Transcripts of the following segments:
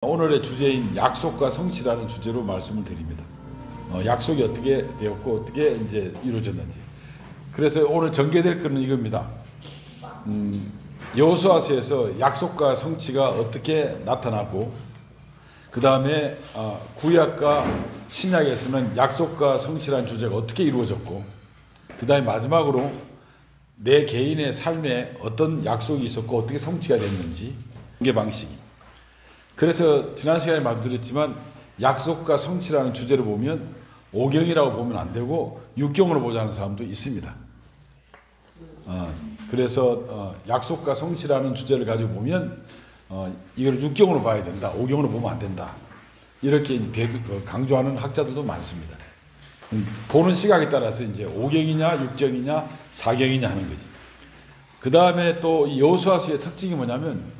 오늘의 주제인 약속과 성취라는 주제로 말씀을 드립니다. 약속이 어떻게 되었고 어떻게 이제 이루어졌는지. 그래서 오늘 전개될 것은 이겁니다. 여호수아서에서 약속과 성취가 어떻게 나타나고, 그 다음에 구약과 신약에서는 약속과 성취라는 주제가 어떻게 이루어졌고, 그 다음에 마지막으로 내 개인의 삶에 어떤 약속이 있었고 어떻게 성취가 됐는지, 이게 방식이. 그래서 지난 시간에 말씀드렸지만 약속과 성취라는 주제를 보면 오경이라고 보면 안 되고 육경으로 보자는 사람도 있습니다. 그래서 약속과 성취라는 주제를 가지고 보면 이걸 육경으로 봐야 된다, 오경으로 보면 안 된다, 이렇게 강조하는 학자들도 많습니다. 보는 시각에 따라서 이제 오경이냐 육경이냐 사경이냐 하는 거지. 그 다음에 또 여호수아서의 특징이 뭐냐면,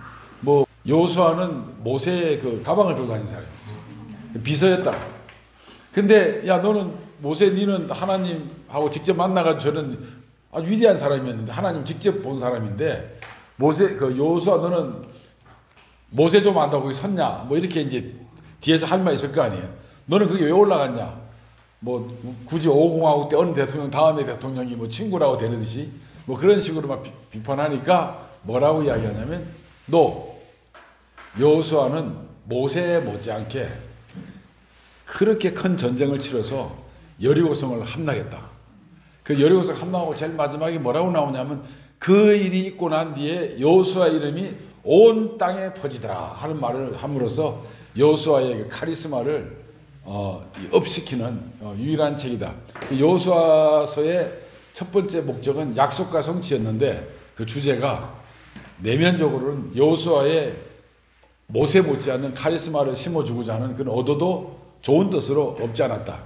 여호수아는 모세의 그 가방을 들고 다니는 사람이었어. 비서였다. 근데 야, 너는 모세, 니는 하나님하고 직접 만나가지고, 저는 아주 위대한 사람이었는데 하나님 직접 본 사람인데, 여호수아 너는 모세 좀 안다고 거기 섰냐? 이렇게 이제 뒤에서 할 말 있을 거 아니에요. 너는 그게 왜 올라갔냐? 굳이 5공화국 때 어느 대통령 다음에 대통령이 친구라고 되는듯이 그런 식으로 막 비판하니까 뭐라고 이야기하냐면, 여호수아는 모세 못지않게 그렇게 큰 전쟁을 치러서 여리고성을 함락했다. 그 여리고성 함락하고 제일 마지막에 뭐라고 나오냐면, 그 일이 있고 난 뒤에 여호수아 이름이 온 땅에 퍼지더라 하는 말을 함으로써 여호수아의 카리스마를 업시키는 유일한 책이다. 여호수아서의 첫 번째 목적은 약속과 성취였는데, 그 주제가 내면적으로는 여호수아의 모세 못지않는 카리스마를 심어주고자 하는 그런 의도도 좋은 뜻으로 없지 않았다,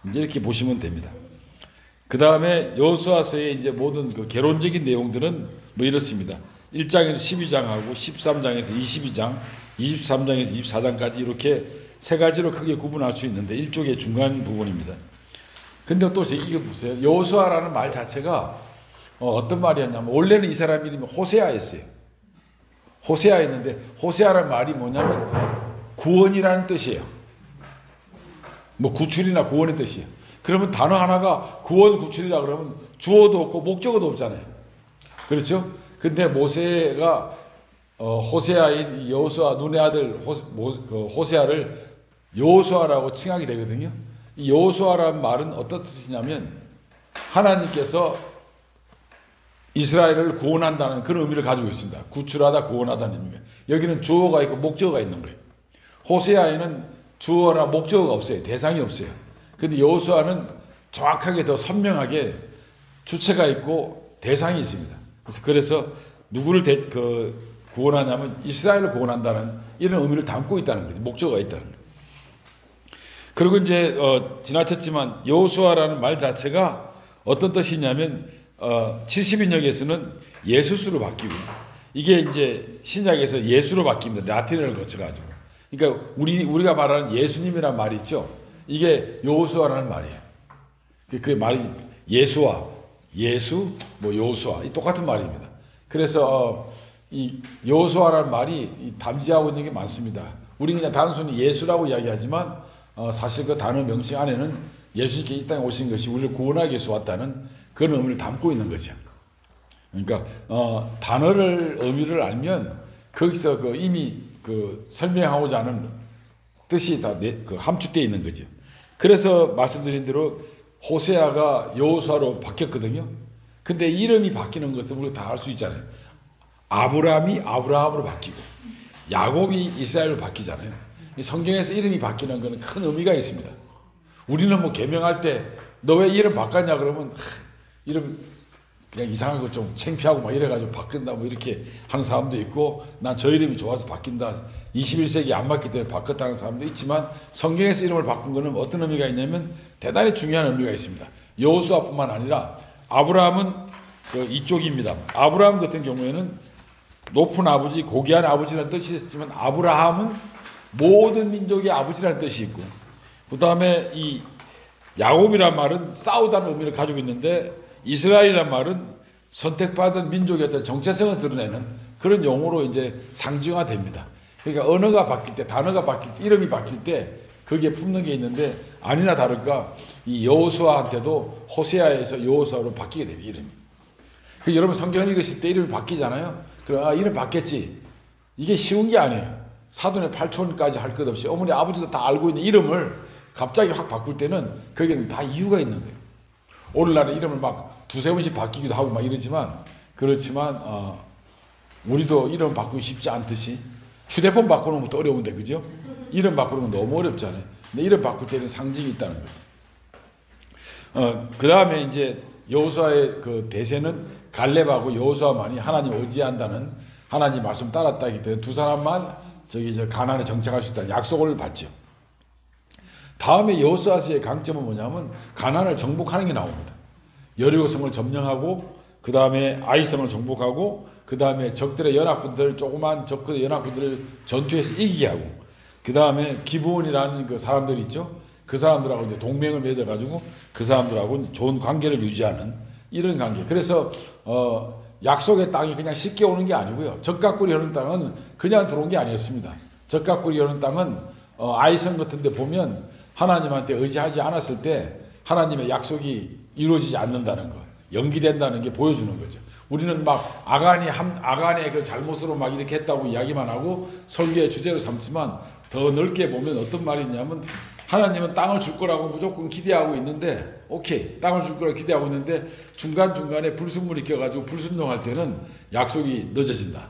이제 이렇게 보시면 됩니다. 그 다음에 여호수아서의 이제 모든 그 개론적인 내용들은 이렇습니다. 1장에서 12장하고 13장에서 22장, 23장에서 24장까지 이렇게 세 가지로 크게 구분할 수 있는데, 일종의 중간 부분입니다. 근데 또 이거 보세요. 여호수아라는 말 자체가 어떤 말이었냐면, 원래는 이 사람 이름이 호세아였어요. 호세아였는데, 호세아라는 말이 뭐냐면 구원이라는 뜻이에요. 구출이나 구원의 뜻이에요. 그러면 단어 하나가 구원, 구출이라 그러면 주어도 없고 목적어도 없잖아요. 그렇죠? 근데 모세가 호세아인 여호수아 눈의 아들 호세아를 여호수아라고 칭하게 되거든요. 이 여호수아라는 말은 어떤 뜻이냐면, 하나님께서 이스라엘을 구원한다는 그런 의미를 가지고 있습니다. 구출하다, 구원하다는 의미가. 여기는 주어가 있고 목적어가 있는 거예요. 호세아에는 주어나 목적어가 없어요. 대상이 없어요. 근데 여호수아는 정확하게 더 선명하게 주체가 있고 대상이 있습니다. 그래서 누구를 구원하냐면 이스라엘을 구원한다는 이런 의미를 담고 있다는 거죠. 목적어가 있다는 거예요. 그리고 이제 지나쳤지만 여호수아라는 말 자체가 어떤 뜻이냐면, 70인역에서는 예수수로 바뀌고, 이게 이제 신약에서 예수로 바뀝니다. 라틴어를 거쳐가지고. 그러니까 우리가 말하는 예수님이라는 말이 있죠. 이게 여호수아라는 말이에요. 그 말이 예수와 예수, 여호수아, 똑같은 말입니다. 그래서 이 여호수아라는 말이 담지하고 있는 게 많습니다. 우리는 그냥 단순히 예수라고 이야기하지만 사실 그 단어 명칭 안에는 예수님께 이 땅에 오신 것이 우리를 구원하기 위해서 왔다는 그런 의미를 담고 있는 거죠. 그러니까 단어를 의미를 알면 거기서 이미 설명하고자 하는 뜻이 다 함축되어 있는 거죠. 그래서 말씀드린 대로 호세아가 여호수아로 바뀌었거든요. 근데 이름이 바뀌는 것은 우리가 다 알 수 있잖아요. 아브라함이 아브라함으로 바뀌고 야곱이 이스라엘로 바뀌잖아요. 성경에서 이름이 바뀌는 것은 큰 의미가 있습니다. 우리는 개명할 때 너 왜 이름 바꿨냐 그러면 이름 그냥 이상한 거 좀 창피하고 이래가지고 바꾼다 이렇게 하는 사람도 있고, 난 저 이름이 좋아서 바뀐다, 21세기 안 맞기 때문에 바꿨다는 사람도 있지만, 성경에서 이름을 바꾼 거는 어떤 의미가 있냐면 대단히 중요한 의미가 있습니다. 여호수아뿐만 아니라 아브라함은 이쪽입니다. 아브라함 같은 경우에는 높은 아버지, 고귀한 아버지라는 뜻이 있지만, 아브라함은 모든 민족의 아버지라는 뜻이 있고, 그 다음에 이 야곱이란 말은 싸우다는 의미를 가지고 있는데, 이스라엘이란 말은 선택받은 민족의 어떤 정체성을 드러내는 그런 용어로 이제 상징화됩니다. 그러니까 언어가 바뀔 때, 단어가 바뀔 때, 이름이 바뀔 때 거기에 품는 게 있는데 아니나 다를까 이 여호수아한테도 호세아에서 여호수아로 바뀌게 됩니다. 이름이. 그 여러분 성경 읽으실 때 이름이 바뀌잖아요. 그럼 이름 바뀌었지. 이게 쉬운 게 아니에요. 사돈의 8촌까지 할 것 없이 어머니 아버지도 다 알고 있는 이름을 갑자기 확 바꿀 때는 거기는 다 이유가 있는 거예요. 오늘날은 이름을 막 두세 번씩 바뀌기도 하고 막 이러지만 그렇지만 우리도 이름 바꾸기 쉽지 않듯이 휴대폰 바꾸는 것도 어려운데 그죠? 이름 바꾸는 건 너무 어렵잖아요. 근데 이름 바꿀 때는 상징이 있다는 거죠. 그 다음에 이제 여호수아의 그 대세는 갈렙하고 여호수아만이 하나님 의지한다는 하나님 말씀 따랐다기 때문에 두 사람만 저 가나안에 정착할 수 있다는 약속을 받죠. 다음에 여호수아서의 강점은 뭐냐면 가나안을 정복하는 게 나옵니다. 여리고성을 점령하고 그 다음에 아이성을 정복하고 그 다음에 적들의 연합군들 조그만 적들의 연합군들을 전투에서 이기게 하고 그 다음에 기브온이라는 그 사람들이 있죠. 그 사람들하고 이제 동맹을 맺어가지고 그 사람들하고 좋은 관계를 유지하는 이런 관계. 그래서 약속의 땅이 그냥 쉽게 오는 게 아니고요. 적각꿀이 흐르는 땅은 그냥 들어온 게 아니었습니다. 적각꿀이 흐르는 땅은 아이성 같은 데 보면 하나님한테 의지하지 않았을 때 하나님의 약속이 이루어지지 않는다는 거, 연기된다는 게 보여주는 거죠. 우리는 막 아간의 그 잘못으로 막 이렇게 했다고 이야기만 하고 설교의 주제로 삼지만 더 넓게 보면 어떤 말이 있냐면 하나님은 땅을 줄 거라고 무조건 기대하고 있는데 오케이 땅을 줄 거라고 기대하고 있는데 중간중간에 불순물이 껴가지고 불순종할 때는 약속이 늦어진다.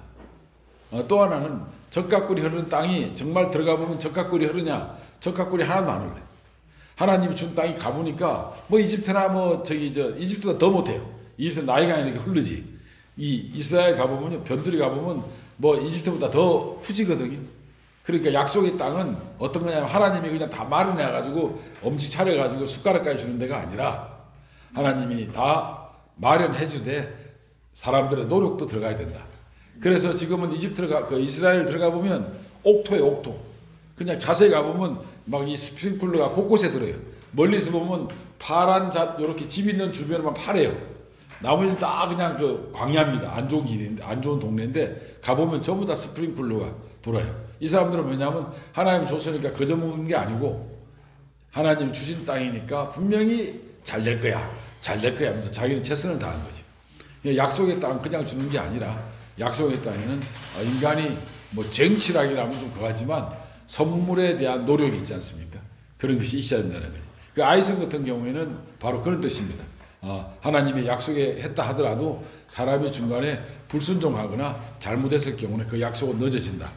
또 하나는 적각꿀이 흐르는 땅이 정말 들어가 보면 적각꿀이 흐르냐? 적각꿀이 하나도 안 흐르네. 하나님이 준 땅이 가보니까 뭐 이집트나 뭐 이집트보다 더 못해요. 이집트 나이가 이렇게 흐르지. 이 이스라엘 가보면요 변두리 가보면 뭐 이집트보다 더 후지거든요. 그러니까 약속의 땅은 어떤 거냐면 하나님이 그냥 다 마련해가지고 엄지 차려가지고 숟가락까지 주는 데가 아니라 하나님이 다 마련해주되 사람들의 노력도 들어가야 된다. 그래서 지금은 이스라엘 들어가 보면 옥토예요, 옥토. 그냥 자세히 가보면 막 이 스프링클러가 곳곳에 들어요. 멀리서 보면 파란 이렇게 집 있는 주변에만 파래요. 나머지는 다 그냥 그 광야입니다. 안 좋은 길인데, 안 좋은 동네인데 가보면 전부 다 스프링클러가 돌아요. 이 사람들은 뭐냐면 하나님 줬으니까 거저 먹는 게 아니고 하나님 주신 땅이니까 분명히 잘 될 거야. 잘 될 거야 하면서 자기는 최선을 다한 거죠. 약속의 땅은 그냥 주는 게 아니라 약속의 땅에는 인간이 뭐 정치락이라면 좀 그하지만 선물에 대한 노력이 있지 않습니까? 그런 것이 있어야 된다는 거죠. 그 아이성 같은 경우에는 바로 그런 뜻입니다. 하나님의 약속에 했다 하더라도 사람이 중간에 불순종하거나 잘못했을 경우는 그 약속은 늦어진다.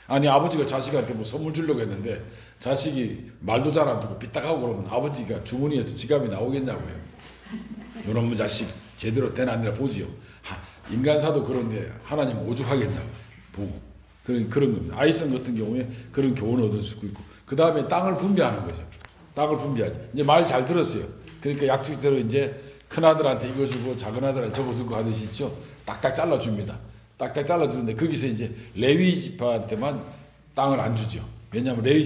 아니 아버지가 자식한테 뭐 선물 주려고 했는데 자식이 말도 잘 안 듣고 삐딱하고 그러면 아버지가 주머니에서 지갑이 나오겠냐고요. 요놈의 자식 제대로 되나 안 되나 보지요. 인간사도 그런데 하나님 오죽하겠냐고 보고 그런 겁니다. 아이성 같은 경우에 그런 교훈을 얻을 수 있고 그 다음에 땅을 분배하는 거죠. 땅을 분배하지. 이제 말 잘 들었어요. 그러니까 약속대로 이제 큰 아들한테 이거 주고 작은 아들한테 저거 주고 하듯이 있죠. 딱딱 잘라줍니다. 딱딱 잘라주는데 거기서 이제 레위 지파한테만 땅을 안 주죠. 왜냐하면 레위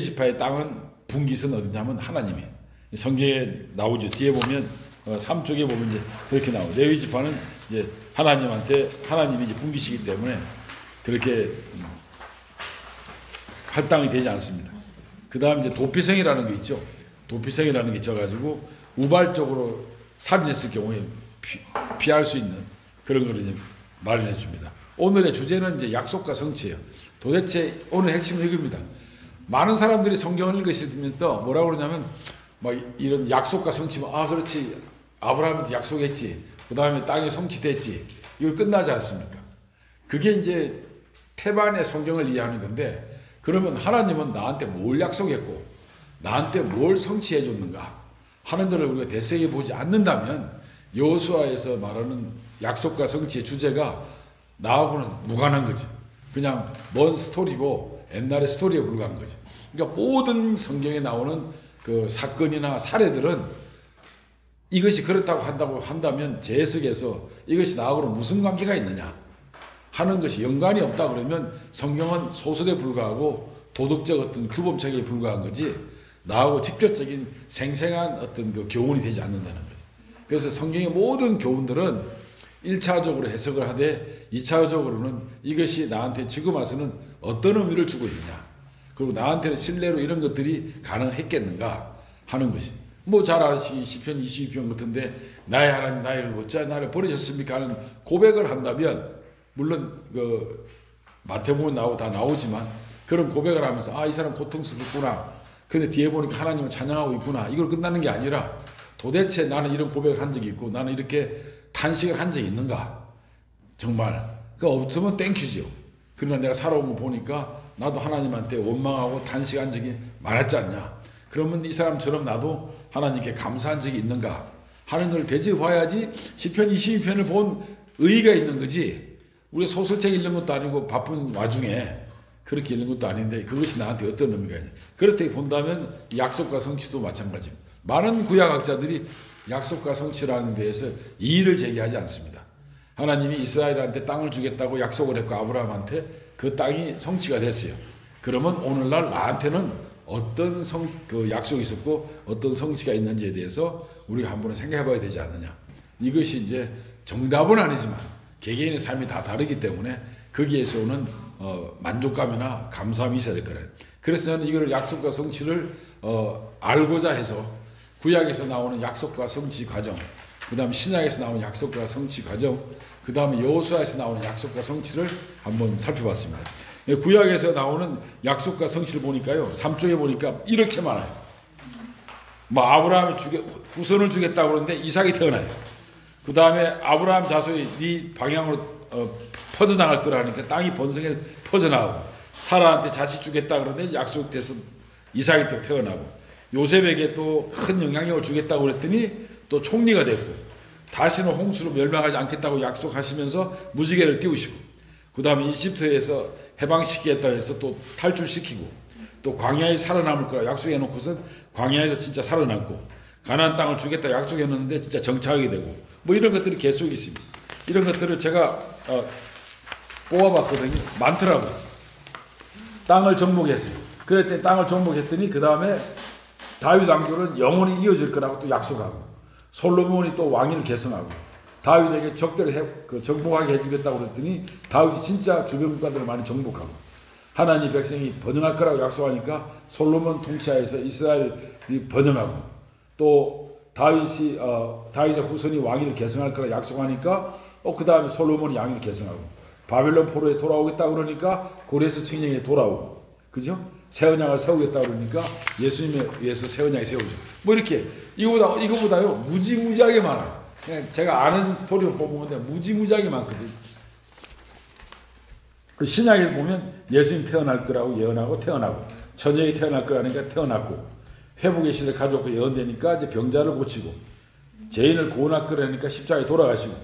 지파의 땅은 분깃은 어디냐면 하나님이 성경에 나오죠. 뒤에 보면 3쪽에 보면 이제 그렇게 나오고 레위 지파는 이제 하나님이 이제 분깃이기 때문에 그렇게 할당이 되지 않습니다. 그 다음 이제 도피성이라는 게 있죠. 도피성이라는 게 있어가지고 우발적으로 살인했을 경우에 피할 수 있는 그런 걸 이제 마련해 줍니다. 오늘의 주제는 이제 약속과 성취예요. 도대체 오늘 핵심은 이겁니다. 많은 사람들이 성경을 읽으시면서 뭐라고 그러냐면 막 이런 약속과 성취, 그렇지. 아브라함한테 약속했지. 그 다음에 땅이 성취됐지. 이걸 끝나지 않습니까? 그게 이제 태반의 성경을 이해하는 건데 그러면 하나님은 나한테 뭘 약속했고 나한테 뭘 성취해 줬는가 하는 것을 우리가 대세히 보지 않는다면 여호수아에서 말하는 약속과 성취의 주제가 나하고는 무관한 거죠. 그냥 먼 스토리고 옛날의 스토리에 불과한 거죠. 그러니까 모든 성경에 나오는 그 사건이나 사례들은 이것이 그렇다고 한다면 제 해석에서 이것이 나하고는 무슨 관계가 있느냐 하는 것이 연관이 없다 그러면 성경은 소설에 불과하고 도덕적 어떤 규범책에 불과한 거지 나하고 직접적인 생생한 어떤 그 교훈이 되지 않는다는 거죠. 그래서 성경의 모든 교훈들은 1차적으로 해석을 하되 2차적으로는 이것이 나한테 지금 와서는 어떤 의미를 주고 있느냐, 그리고 나한테는 신뢰로 이런 것들이 가능했겠는가 하는 것이, 뭐 잘 아시기 시편 22편 같은데 나의 하나님 나의 어찌하여 나를 버리셨습니까 하는 고백을 한다면, 물론 그 마태복음 나오고 다 나오지만 그런 고백을 하면서 아, 이 사람 고통스럽구나, 근데 뒤에 보니까 하나님을 찬양하고 있구나, 이걸 끝나는 게 아니라 도대체 나는 이런 고백을 한 적이 있고 나는 이렇게 탄식을 한 적이 있는가, 정말 그 없으면 땡큐죠. 그러나 내가 살아온 거 보니까 나도 하나님한테 원망하고 탄식한 적이 많았지 않냐, 그러면 이 사람처럼 나도 하나님께 감사한 적이 있는가 하는 걸 되짚어야지 시편 22편을 본 의의가 있는 거지. 우리 소설책 읽는 것도 아니고 바쁜 와중에 그렇게 읽는 것도 아닌데 그것이 나한테 어떤 의미가 있냐. 그렇게 본다면 약속과 성취도 마찬가지입니다. 많은 구약학자들이 약속과 성취라는 데에서 이의를 제기하지 않습니다. 하나님이 이스라엘한테 땅을 주겠다고 약속을 했고 아브라함한테 그 땅이 성취가 됐어요. 그러면 오늘날 나한테는 어떤 그 약속이 있었고 어떤 성취가 있는지에 대해서 우리가 한번 생각해 봐야 되지 않느냐. 이것이 이제 정답은 아니지만 개개인의 삶이 다 다르기 때문에 거기에서 오는 만족감이나 감사함이 있어야 될 거예요. 그래서 저는 이걸 약속과 성취를 알고자 해서 구약에서 나오는 약속과 성취 과정, 그 다음에 신약에서 나오는 약속과 성취 과정, 그 다음에 여호수아에서 나오는 약속과 성취를 한번 살펴봤습니다. 구약에서 나오는 약속과 성취를 보니까요, 3쪽에 보니까 이렇게 많아요. 뭐 아브라함이 후손을 주겠다고 그러는데 이삭이 태어나요. 그 다음에 아브라함 자손이 네 방향으로 퍼져나갈 거라니까 땅이 번성해 퍼져나가고, 사라한테 자식 주겠다 그러는데 약속돼서 이삭이 또 태어나고, 요셉에게 또 큰 영향력을 주겠다고 그랬더니 또 총리가 됐고, 다시는 홍수로 멸망하지 않겠다고 약속하시면서 무지개를 띄우시고, 그 다음에 이집트에서 해방시키겠다고 해서 또 탈출시키고, 또 광야에 살아남을 거라 약속해놓고선 광야에서 진짜 살아남고, 가나안 땅을 주겠다 약속했는데 진짜 정착하게 되고, 뭐 이런 것들이 계속 있습니다. 이런 것들을 제가 뽑아봤거든요. 많더라고요. 땅을 정복했어요. 그랬더니 땅을 정복했더니 그 다음에 다윗 왕조는 영원히 이어질 거라고 또 약속하고, 솔로몬이 또 왕위를 계승하고, 다윗에게 적들을 정복하게 해주겠다고 그랬더니 다윗이 진짜 주변 국가들을 많이 정복하고, 하나님 백성이 번영할 거라고 약속하니까 솔로몬 통치하에서 이스라엘이 번영하고, 또 다윗의 후손이 왕위를 계승할 거라고 약속하니까 그 다음에 솔로몬이 왕위를 계승하고, 바벨론 포로에 돌아오겠다고 그러니까 고레스 칙령에 돌아오고, 그죠? 새 언약을 세우겠다고 그러니까 예수님에 의해서 새 언약이 세우죠. 뭐 이렇게 이거보다요 무지무지하게 많아요. 그냥 제가 아는 스토리로 뽑은 건데 무지무지하게 많거든요. 그 신약에 보면 예수님 태어날 거라고 예언하고 태어나고, 처녀에 태어날 거라니까 태어났고, 회복의 시대를 가져오고 예언되니까 이제 병자를 고치고, 죄인을 구원할 거라니까 십자가에 돌아가시고,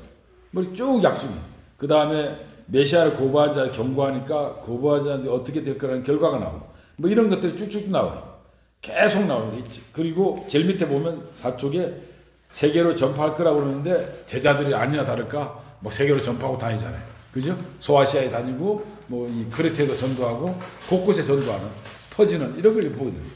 뭐 쭉 약속이. 그 다음에 메시아를 거부한 자를 경고하니까 거부한 자한테 어떻게 될 거라는 결과가 나오고, 뭐 이런 것들이 쭉쭉 나와요. 계속 나오는 게 있지. 그리고 제일 밑에 보면 4쪽에 세계로 전파할 거라고 그러는데 제자들이 아니나 다를까 뭐 세계로 전파하고 다니잖아요. 그죠? 소아시아에 다니고 뭐 이 크레테도 전도하고 곳곳에 전도하는, 퍼지는 이런 걸 보거든요.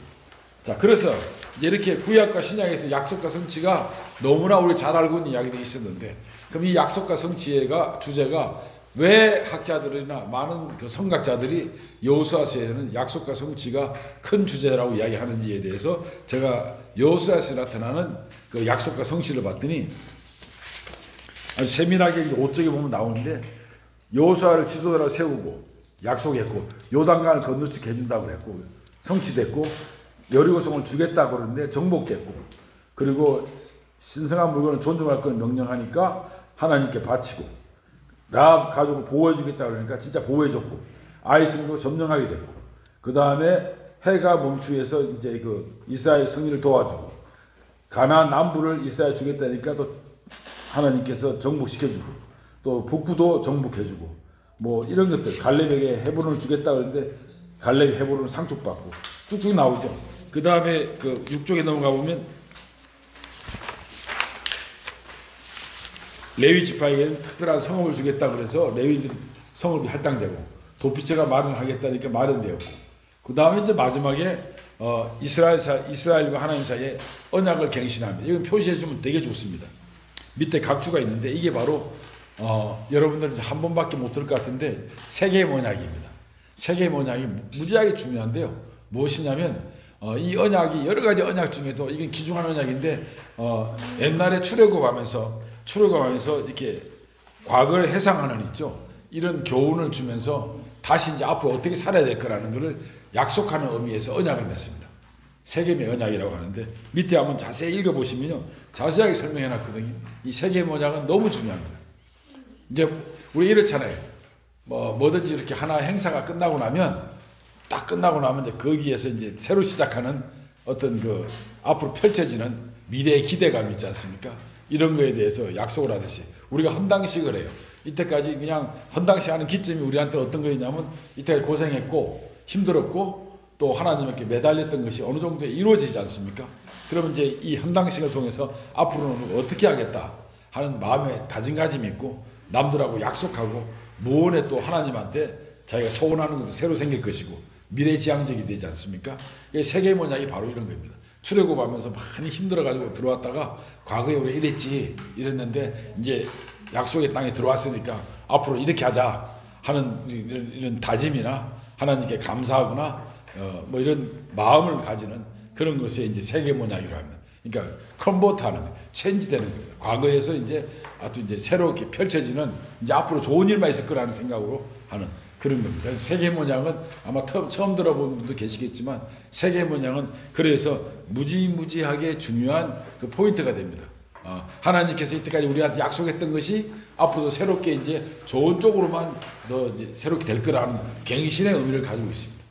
자, 그래서 이제 이렇게 구약과 신약에서 약속과 성취가 너무나 우리 잘 알고 있는 이야기들이 있었는데, 그럼 이 약속과 성취가 주제가 왜 학자들이나 많은 그 성각자들이 여호수아서에는 약속과 성취가 큰 주제라고 이야기하는지에 대해서 제가 여호수아서에 나타나는 그 약속과 성취를 봤더니 아주 세밀하게 5쪽에 보면 나오는데, 여호수아를 지도자로 세우고 약속했고, 요단강을 건널 수 있게 해준다고 그랬고 성취됐고, 여리고성을 주겠다고 그러는데 정복됐고, 그리고 신성한 물건을 존중할 걸 명령하니까 하나님께 바치고, 라합 가족을 보호해주겠다고 그러니까 진짜 보호해줬고, 아이스도 점령하게 됐고, 그 다음에 해가 멈추에서 이제 그 이스라엘 승리를 도와주고, 가나안 남부를 이스라엘 주겠다니까 또 하나님께서 정복시켜주고, 또 북부도 정복해주고, 뭐 이런 것들, 갈렙에게 헤브론을 주겠다고 그러는데 갈렙이 헤브론을 상속받고 쭉쭉 나오죠. 그 다음에 그 6쪽에 넘어가 보면 레위 지파에게는 특별한 성읍을 주겠다 그래서 레위들 성읍이 할당되고, 도피처가 마련하겠다니까 마련되었고, 그 다음에 이제 마지막에 이스라엘과 하나님 사이에 언약을 갱신합니다. 이건 표시해 주면 되게 좋습니다. 밑에 각주가 있는데 이게 바로 여러분들은 한 번밖에 못 들을 것 같은데 세계모략입니다. 세계모략이 무지하게 중요한데요. 무엇이냐면 이 언약이 여러 가지 언약 중에도 이건 귀중한 언약인데 옛날에 출애굽하면서 이렇게 과거를 해상하는 있죠. 이런 교훈을 주면서 다시 이제 앞으로 어떻게 살아야 될 거라는 것을 약속하는 의미에서 언약을 맺습니다. 세계의 언약이라고 하는데 밑에 한번 자세히 읽어보시면요. 자세하게 설명해 놨거든요. 이 세계의 언약은 너무 중요합니다. 이제 우리 이렇잖아요. 뭐든지 이렇게 하나 행사가 끝나고 나면 이제 거기에서 이제 새로 시작하는 어떤 그 앞으로 펼쳐지는 미래의 기대감이 있지 않습니까? 이런 거에 대해서 약속을 하듯이 우리가 헌당식을 해요. 이때까지 그냥 헌당식 하는 기점이 우리한테 어떤 거였냐면 이때까지 고생했고 힘들었고 또 하나님께 매달렸던 것이 어느 정도 이루어지지 않습니까? 그러면 이제 이 헌당식을 통해서 앞으로는 어떻게 하겠다 하는 마음의 다짐가짐이 있고 남들하고 약속하고 무언에 또 하나님한테 자기가 소원하는 것도 새로 생길 것이고 미래지향적이 되지 않습니까? 세계의 모략이 바로 이런 겁니다. 출애굽하면서 많이 힘들어가지고 들어왔다가 과거에 우리 이랬는데 이제 약속의 땅에 들어왔으니까 앞으로 이렇게 하자 하는 이런 다짐이나 하나님께 감사하거나 뭐 이런 마음을 가지는 그런 것에 이제 세계 모략이라고 합니다. 그러니까 컨버트하는 거, 체인지되는 겁니다. 과거에서 이제 아주 이제 새롭게 펼쳐지는 이제 앞으로 좋은 일만 있을 거라는 생각으로 하는 그런 겁니다. 그래서 세계 모략은 아마 처음 들어본 분도 계시겠지만 세계 모략은 그래서 무지무지하게 중요한 그 포인트가 됩니다. 하나님께서 이때까지 우리한테 약속했던 것이 앞으로도 새롭게 이제 좋은 쪽으로만 더 이제 새롭게 될 거라는 갱신의 의미를 가지고 있습니다.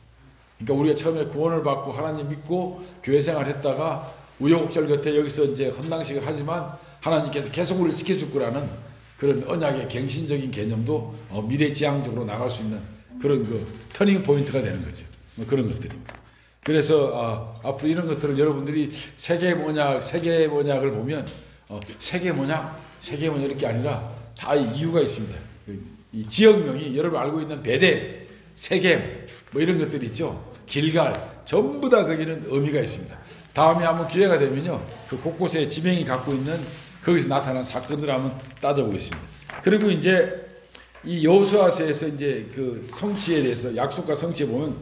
그러니까 우리가 처음에 구원을 받고 하나님 믿고 교회 생활했다가 우여곡절 곁에 여기서 이제 헌당식을 하지만 하나님께서 계속 우리를 지켜줄 거라는 그런 언약의 갱신적인 개념도 미래지향적으로 나갈 수 있는 그런 그 터닝 포인트가 되는 거죠. 그런 것들입니다. 그래서 앞으로 이런 것들을 여러분들이 세계 모략을 보면 세계 모략 이렇게 아니라 다 이유가 있습니다. 이 지역명이 여러분 알고 있는 베델, 세겜 뭐 이런 것들이 있죠. 길갈 전부 다 거기는 의미가 있습니다. 다음에 한번 기회가 되면요. 그 곳곳에 지명이 갖고 있는 거기서 나타난 사건들을 한번 따져보겠습니다. 그리고 이제 이 여호수아서에서 이제 그 성취에 대해서 약속과 성취에 보면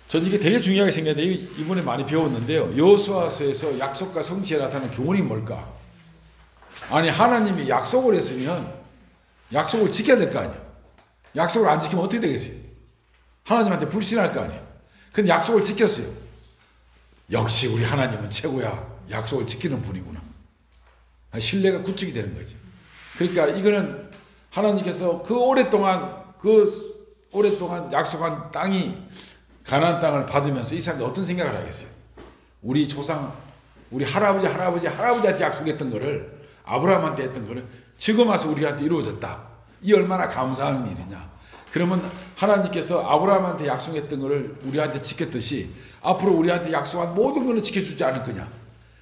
전 이게 되게 중요하게 생겼는데 이번에 많이 배웠는데요. 여호수아서에서 약속과 성취에 나타나는 교훈이 뭘까? 아니 하나님이 약속을 했으면 약속을 지켜야 될 거 아니에요. 약속을 안 지키면 어떻게 되겠어요? 하나님한테 불신할 거 아니에요. 근데 약속을 지켰어요. 역시 우리 하나님은 최고야. 약속을 지키는 분이구나. 신뢰가 구축이 되는 거죠. 그러니까 이거는 하나님께서 그 오랫동안 약속한 땅이 가나안 땅을 받으면서 이 사람들 어떤 생각을 하겠어요? 우리 조상, 우리 할아버지한테 약속했던 거를 아브라함한테 했던 거를 지금 와서 우리한테 이루어졌다. 이 얼마나 감사한 일이냐. 그러면 하나님께서 아브라함한테 약속했던 거를 우리한테 지켰듯이 앞으로 우리한테 약속한 모든 것을 지켜주지 않을 거냐.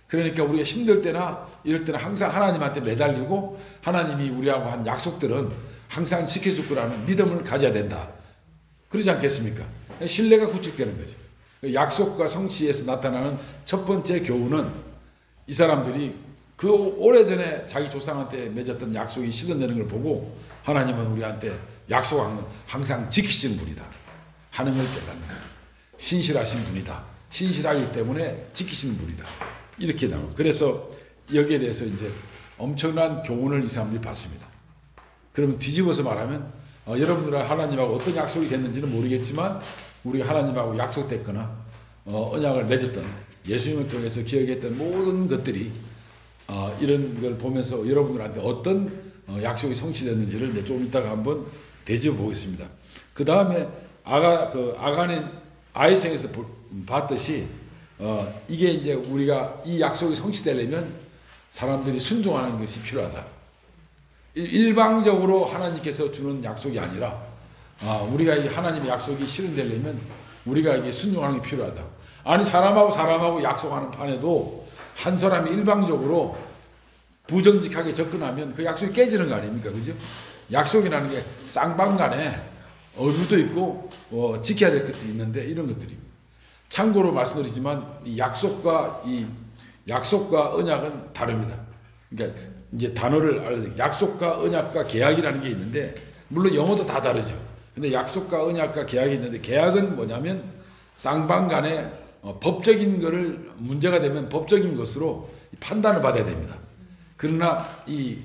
그러니까 우리가 힘들 때나 이럴 때는 항상 하나님한테 매달리고 하나님이 우리하고 한 약속들은 항상 지켜줄 거라는 믿음을 가져야 된다. 그러지 않겠습니까? 신뢰가 구축되는 거죠. 약속과 성취에서 나타나는 첫 번째 교훈은 이 사람들이 그 오래전에 자기 조상한테 맺었던 약속이 실현되는 걸 보고 하나님은 우리한테 약속한 건 항상 지키시는 분이다 하는 걸 깨닫는 거죠. 신실하신 분이다. 신실하기 때문에 지키시는 분이다. 이렇게 나옵니다. 그래서 여기에 대해서 이제 엄청난 교훈을 이 사람들이 받습니다. 그러면 뒤집어서 말하면 여러분들과 하나님하고 어떤 약속이 됐는지는 모르겠지만 우리가 하나님하고 약속됐거나 언약을 맺었던 예수님을 통해서 기억했던 모든 것들이 이런 걸 보면서 여러분들한테 어떤 약속이 성취됐는지를 이제 좀 이따가 한번 되짚어 보겠습니다. 그 다음에 아간의 아이성에서 봤듯이 이게 이제 우리가 이 약속이 성취되려면 사람들이 순종하는 것이 필요하다. 일방적으로 하나님께서 주는 약속이 아니라 우리가 이 하나님의 약속이 실현되려면 우리가 이게 순종하는 게 필요하다. 아니 사람하고 약속하는 판에도 한 사람이 일방적으로 부정직하게 접근하면 그 약속이 깨지는 거 아닙니까? 그죠? 약속이라는 게 쌍방간에 의무도 있고 지켜야 될 것도 있는데 이런 것들입니다. 참고로 말씀드리지만 이 약속과 언약은 다릅니다. 그러니까 이제 단어를 알아야 약속과 언약과 계약이라는 게 있는데, 물론 영어도 다 다르죠. 근데 약속과 언약과 계약이 있는데, 계약은 뭐냐면 쌍방 간에 법적인 거를 문제가 되면 법적인 것으로 판단을 받아야 됩니다. 그러나 이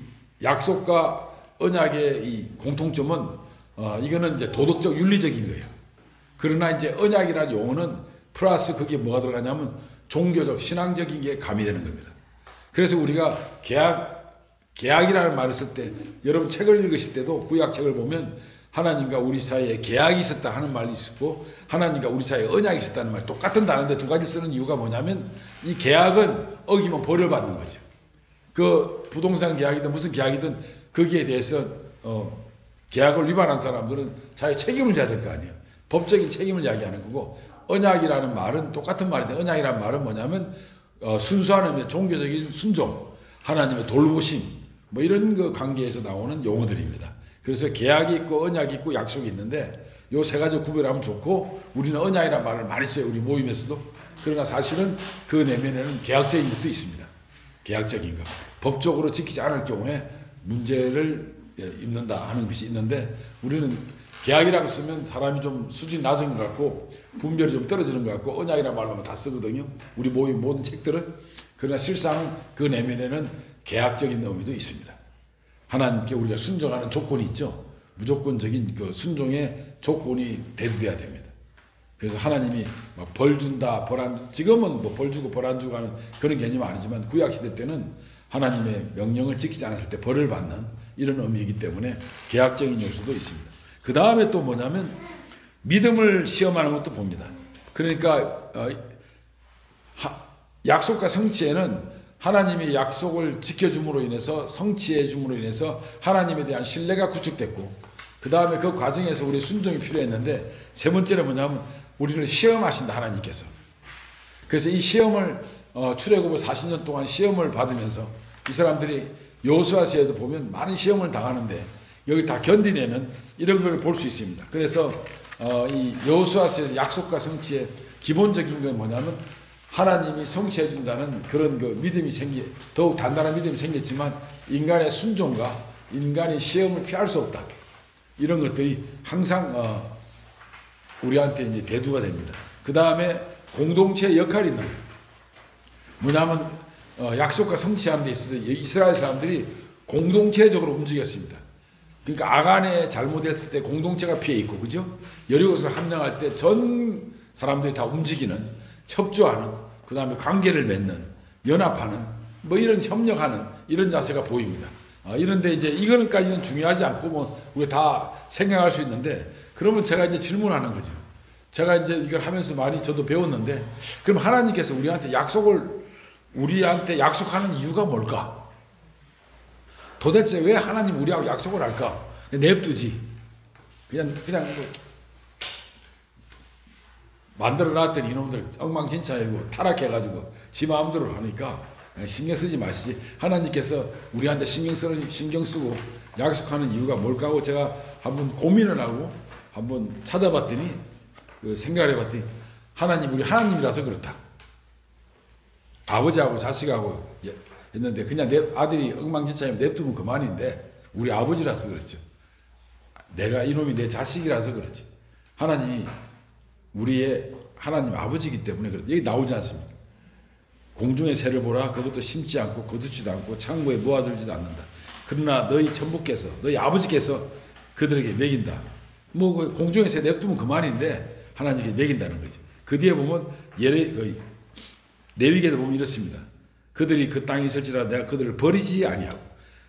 약속과 언약의 이 공통점은 이거는 이제 도덕적 윤리적인 거예요. 그러나 이제 언약이라는 용어는 플러스 거기에 뭐가 들어가냐면 종교적 신앙적인 게 가미되는 겁니다. 그래서 우리가 계약이라는 말을 쓸 때, 여러분 책을 읽으실 때도 구약책을 보면 하나님과 우리 사이에 계약이 있었다 하는 말이 있고, 하나님과 우리 사이에 언약이 있었다는 말, 똑같은 단어인데 두 가지 쓰는 이유가 뭐냐면, 이 계약은 어기면 벌을 받는 거죠. 그 부동산 계약이든 무슨 계약이든 거기에 대해서 계약을 위반한 사람들은 자기 책임을 져야 될 거 아니에요. 법적인 책임을 이야기하는 거고, 언약이라는 말은 똑같은 말인데, 언약이라는 말은 뭐냐면 순수한 의미의 종교적인 순종, 하나님의 돌보심, 뭐 이런 그 관계에서 나오는 용어들입니다. 그래서 계약이 있고 언약이 있고 약속이 있는데, 요 세 가지 구별하면 좋고, 우리는 언약이라는 말을 많이 써요, 우리 모임에서도. 그러나 사실은 그 내면에는 계약적인 것도 있습니다. 계약적인 것, 법적으로 지키지 않을 경우에 문제를 입는다 하는 것이 있는데, 우리는 계약이라고 쓰면 사람이 좀 수준이 낮은 것 같고 분별이 좀 떨어지는 것 같고 언약이라는 말로 다 쓰거든요, 우리 모임 모든 책들은. 그러나 실상은 그 내면에는 계약적인 의미도 있습니다. 하나님께 우리가 순종하는 조건이 있죠. 무조건적인 그 순종의 조건이 대두돼야 됩니다. 그래서 하나님이 막 벌 준다, 지금은 뭐 벌 주고 벌 안 주고 하는 그런 개념은 아니지만, 구약시대 때는 하나님의 명령을 지키지 않았을 때 벌을 받는 이런 의미이기 때문에 계약적인 요소도 있습니다. 그 다음에 또 뭐냐면 믿음을 시험하는 것도 봅니다. 그러니까 약속과 성취에는 하나님의 약속을 지켜줌으로 인해서, 성취해 줌으로 인해서 하나님에 대한 신뢰가 구축됐고, 그 다음에 그 과정에서 우리 순종이 필요했는데, 세 번째는 뭐냐면 우리를 시험하신다, 하나님께서. 그래서 이 시험을 출애굽을 40년 동안 시험을 받으면서 이 사람들이 여호수아서에도 보면 많은 시험을 당하는데 여기 다 견디내는 이런 걸 볼 수 있습니다. 그래서 이 여호수아서에서 약속과 성취의 기본적인 건 뭐냐면, 하나님이 성취해 준다는 그런 그 믿음이 더욱 단단한 믿음이 생겼지만, 인간의 순종과 인간의 시험을 피할 수 없다, 이런 것들이 항상 우리한테 이제 대두가 됩니다. 그 다음에 공동체의 역할이 있는 거예요. 뭐냐면 약속과 성취하는 데 있어서 이스라엘 사람들이 공동체적으로 움직였습니다. 그러니까 아간에 잘못했을 때 공동체가 피해 있고, 그죠? 여리고를 함정할 때 전 사람들이 다 움직이는, 협조하는, 그 다음에 관계를 맺는, 연합하는, 뭐 이런 협력하는 이런 자세가 보입니다. 이런데 이제 이거는까지는 중요하지 않고 뭐 우리가 다 생각할 수 있는데, 그러면 제가 이제 질문하는 거죠. 제가 이제 이걸 하면서 많이 저도 배웠는데, 그럼 하나님께서 우리한테 약속하는 이유가 뭘까? 도대체 왜 하나님 우리하고 약속을 할까? 냅두지. 그냥 뭐 만들어 놨더니 이놈들 엉망진창이고 타락해가지고 지 마음대로 하니까 신경 쓰지 마시지. 하나님께서 우리한테 신경 쓰고 약속하는 이유가 뭘까 하고 제가 한번 고민을 하고 한번 찾아봤더니, 생각을 해봤더니, 우리 하나님이라서 그렇다. 아버지하고 자식하고 했는데 그냥 내 아들이 엉망진창이면 냅두면 그만인데, 우리 아버지라서 그렇죠. 이놈이 내 자식이라서 그렇지. 하나님이 하나님 아버지이기 때문에 그렇다. 여기 나오지 않습니까? 공중의 새를 보라, 그것도 심지 않고 거두지도 않고 창고에 모아들지도 않는다. 그러나 너희 천부께서, 너희 아버지께서 그들에게 먹인다. 뭐 공중의 새 냅두면 그만인데 하나님께 먹인다는 거죠. 그 뒤에 보면 레위기에도 보면 이렇습니다. 그들이 그 땅에 있을지라 내가 그들을 버리지 아니하고,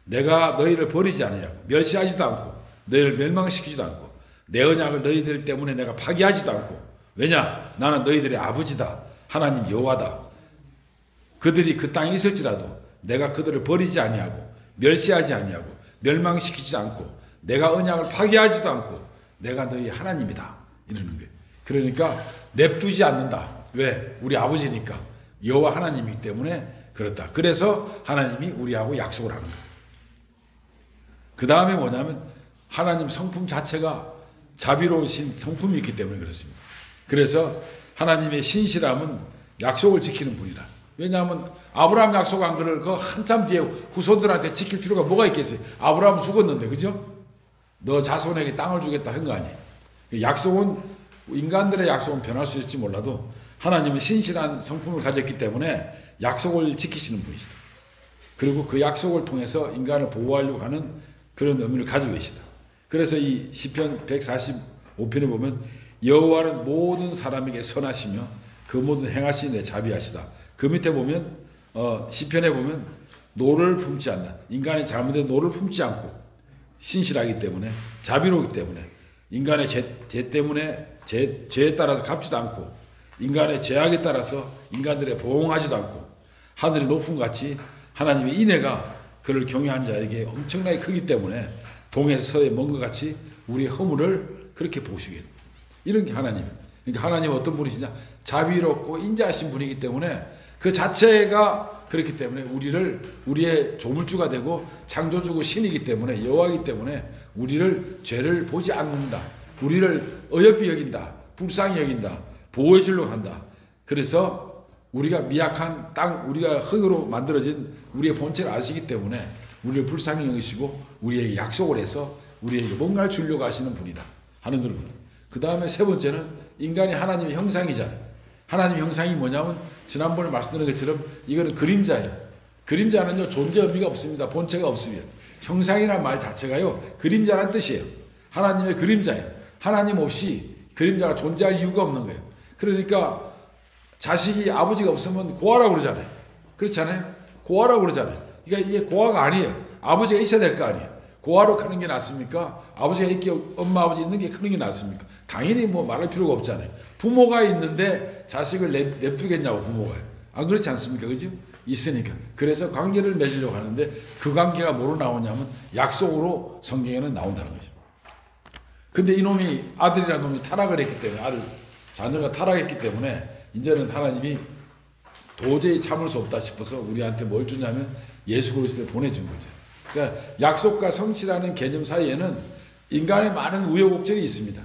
내가 너희를 버리지 아니하고 멸시하지도 않고 너희를 멸망시키지도 않고 내 언약을 너희들 때문에 내가 파기하지도 않고. 왜냐? 나는 너희들의 아버지다. 하나님 여호와다. 그들이 그 땅에 있을지라도 내가 그들을 버리지 아니하고 멸시하지 아니하고 멸망시키지도 않고 내가 언약을 파기하지도 않고 내가 너희 하나님이다, 이러는 거예요. 그러니까 냅두지 않는다. 왜? 우리 아버지니까, 여호와 하나님이기 때문에 그렇다. 그래서 하나님이 우리하고 약속을 하는 거예요. 그 다음에 뭐냐면 하나님 성품 자체가 자비로우신 성품이 있기 때문에 그렇습니다. 그래서 하나님의 신실함은 약속을 지키는 분이라. 왜냐하면 아브라함 약속한 거를 그 한참 뒤에 후손들한테 지킬 필요가 뭐가 있겠어요. 아브라함은 죽었는데, 그죠? 너 자손에게 땅을 주겠다 한 거 아니에요. 약속은, 인간들의 약속은 변할 수 있을지 몰라도 하나님은 신실한 성품을 가졌기 때문에 약속을 지키시는 분이시다. 그리고 그 약속을 통해서 인간을 보호하려고 하는 그런 의미를 가지고 계시다. 그래서 이 시편 145편에 보면 여호와는 모든 사람에게 선하시며 그 모든 행하시는 데 자비하시다. 그 밑에 보면 시편에 보면 노를 품지 않나. 인간의 잘못에 노를 품지 않고 신실하기 때문에, 자비로우기 때문에, 인간의 죄 때문에 죄에 따라서 갚지도 않고, 인간의 죄악에 따라서 인간들의 보응하지도 않고, 하늘의 높음 같이 하나님의 인애가 그를 경외한 자에게 엄청나게 크기 때문에 동에서 서에 먼 것 같이 우리의 허물을 그렇게 보시게. 이런 게 하나님. 그러니까 하나님은 어떤 분이시냐? 자비롭고 인자하신 분이기 때문에 그 자체가 그렇기 때문에 우리의 조물주가 되고 창조주고 신이기 때문에, 여호와이기 때문에 우리를 죄를 보지 않는다. 우리를 어여삐 여긴다. 불쌍히 여긴다. 보호해 주려고 한다. 그래서 우리가 미약한 땅, 우리가 흙으로 만들어진 우리의 본체를 아시기 때문에 우리를 불쌍히 여기시고 우리에게 약속을 해서 우리에게 뭔가를 주려고 하시는 분이다 하는 걸. 그 다음에 세 번째는 인간이 하나님의 형상이잖아요. 하나님의 형상이 뭐냐면 지난번에 말씀드린 것처럼 이거는 그림자예요. 그림자는요 존재 의미가 없습니다. 본체가 없으면. 형상이라는 말 자체가요 그림자라는 뜻이에요. 하나님의 그림자예요. 하나님 없이 그림자가 존재할 이유가 없는 거예요. 그러니까 자식이 아버지가 없으면 고아라고 그러잖아요. 그렇잖아요. 고아라고 그러잖아요. 그러니까 이게 고아가 아니에요. 아버지가 있어야 될 거 아니에요. 고아로 크는 게 낫습니까? 아버지가 있기, 엄마 아버지 있는 게 크는 게 낫습니까? 당연히 뭐 말할 필요가 없잖아요. 부모가 있는데 자식을 냅두겠냐고. 부모가 안 그렇지 않습니까? 그죠? 있으니까. 그래서 관계를 맺으려고 하는데 그 관계가 뭐로 나오냐면 약속으로 성경에는 나온다는 거죠. 근데 이놈이, 아들이라는 놈이 타락을 했기 때문에, 자녀가 타락했기 때문에 이제는 하나님이 도저히 참을 수 없다 싶어서 우리한테 뭘 주냐면 예수 그리스도를 보내준 거죠. 그러니까 약속과 성취라는 개념 사이에는 인간의 많은 우여곡절이 있습니다.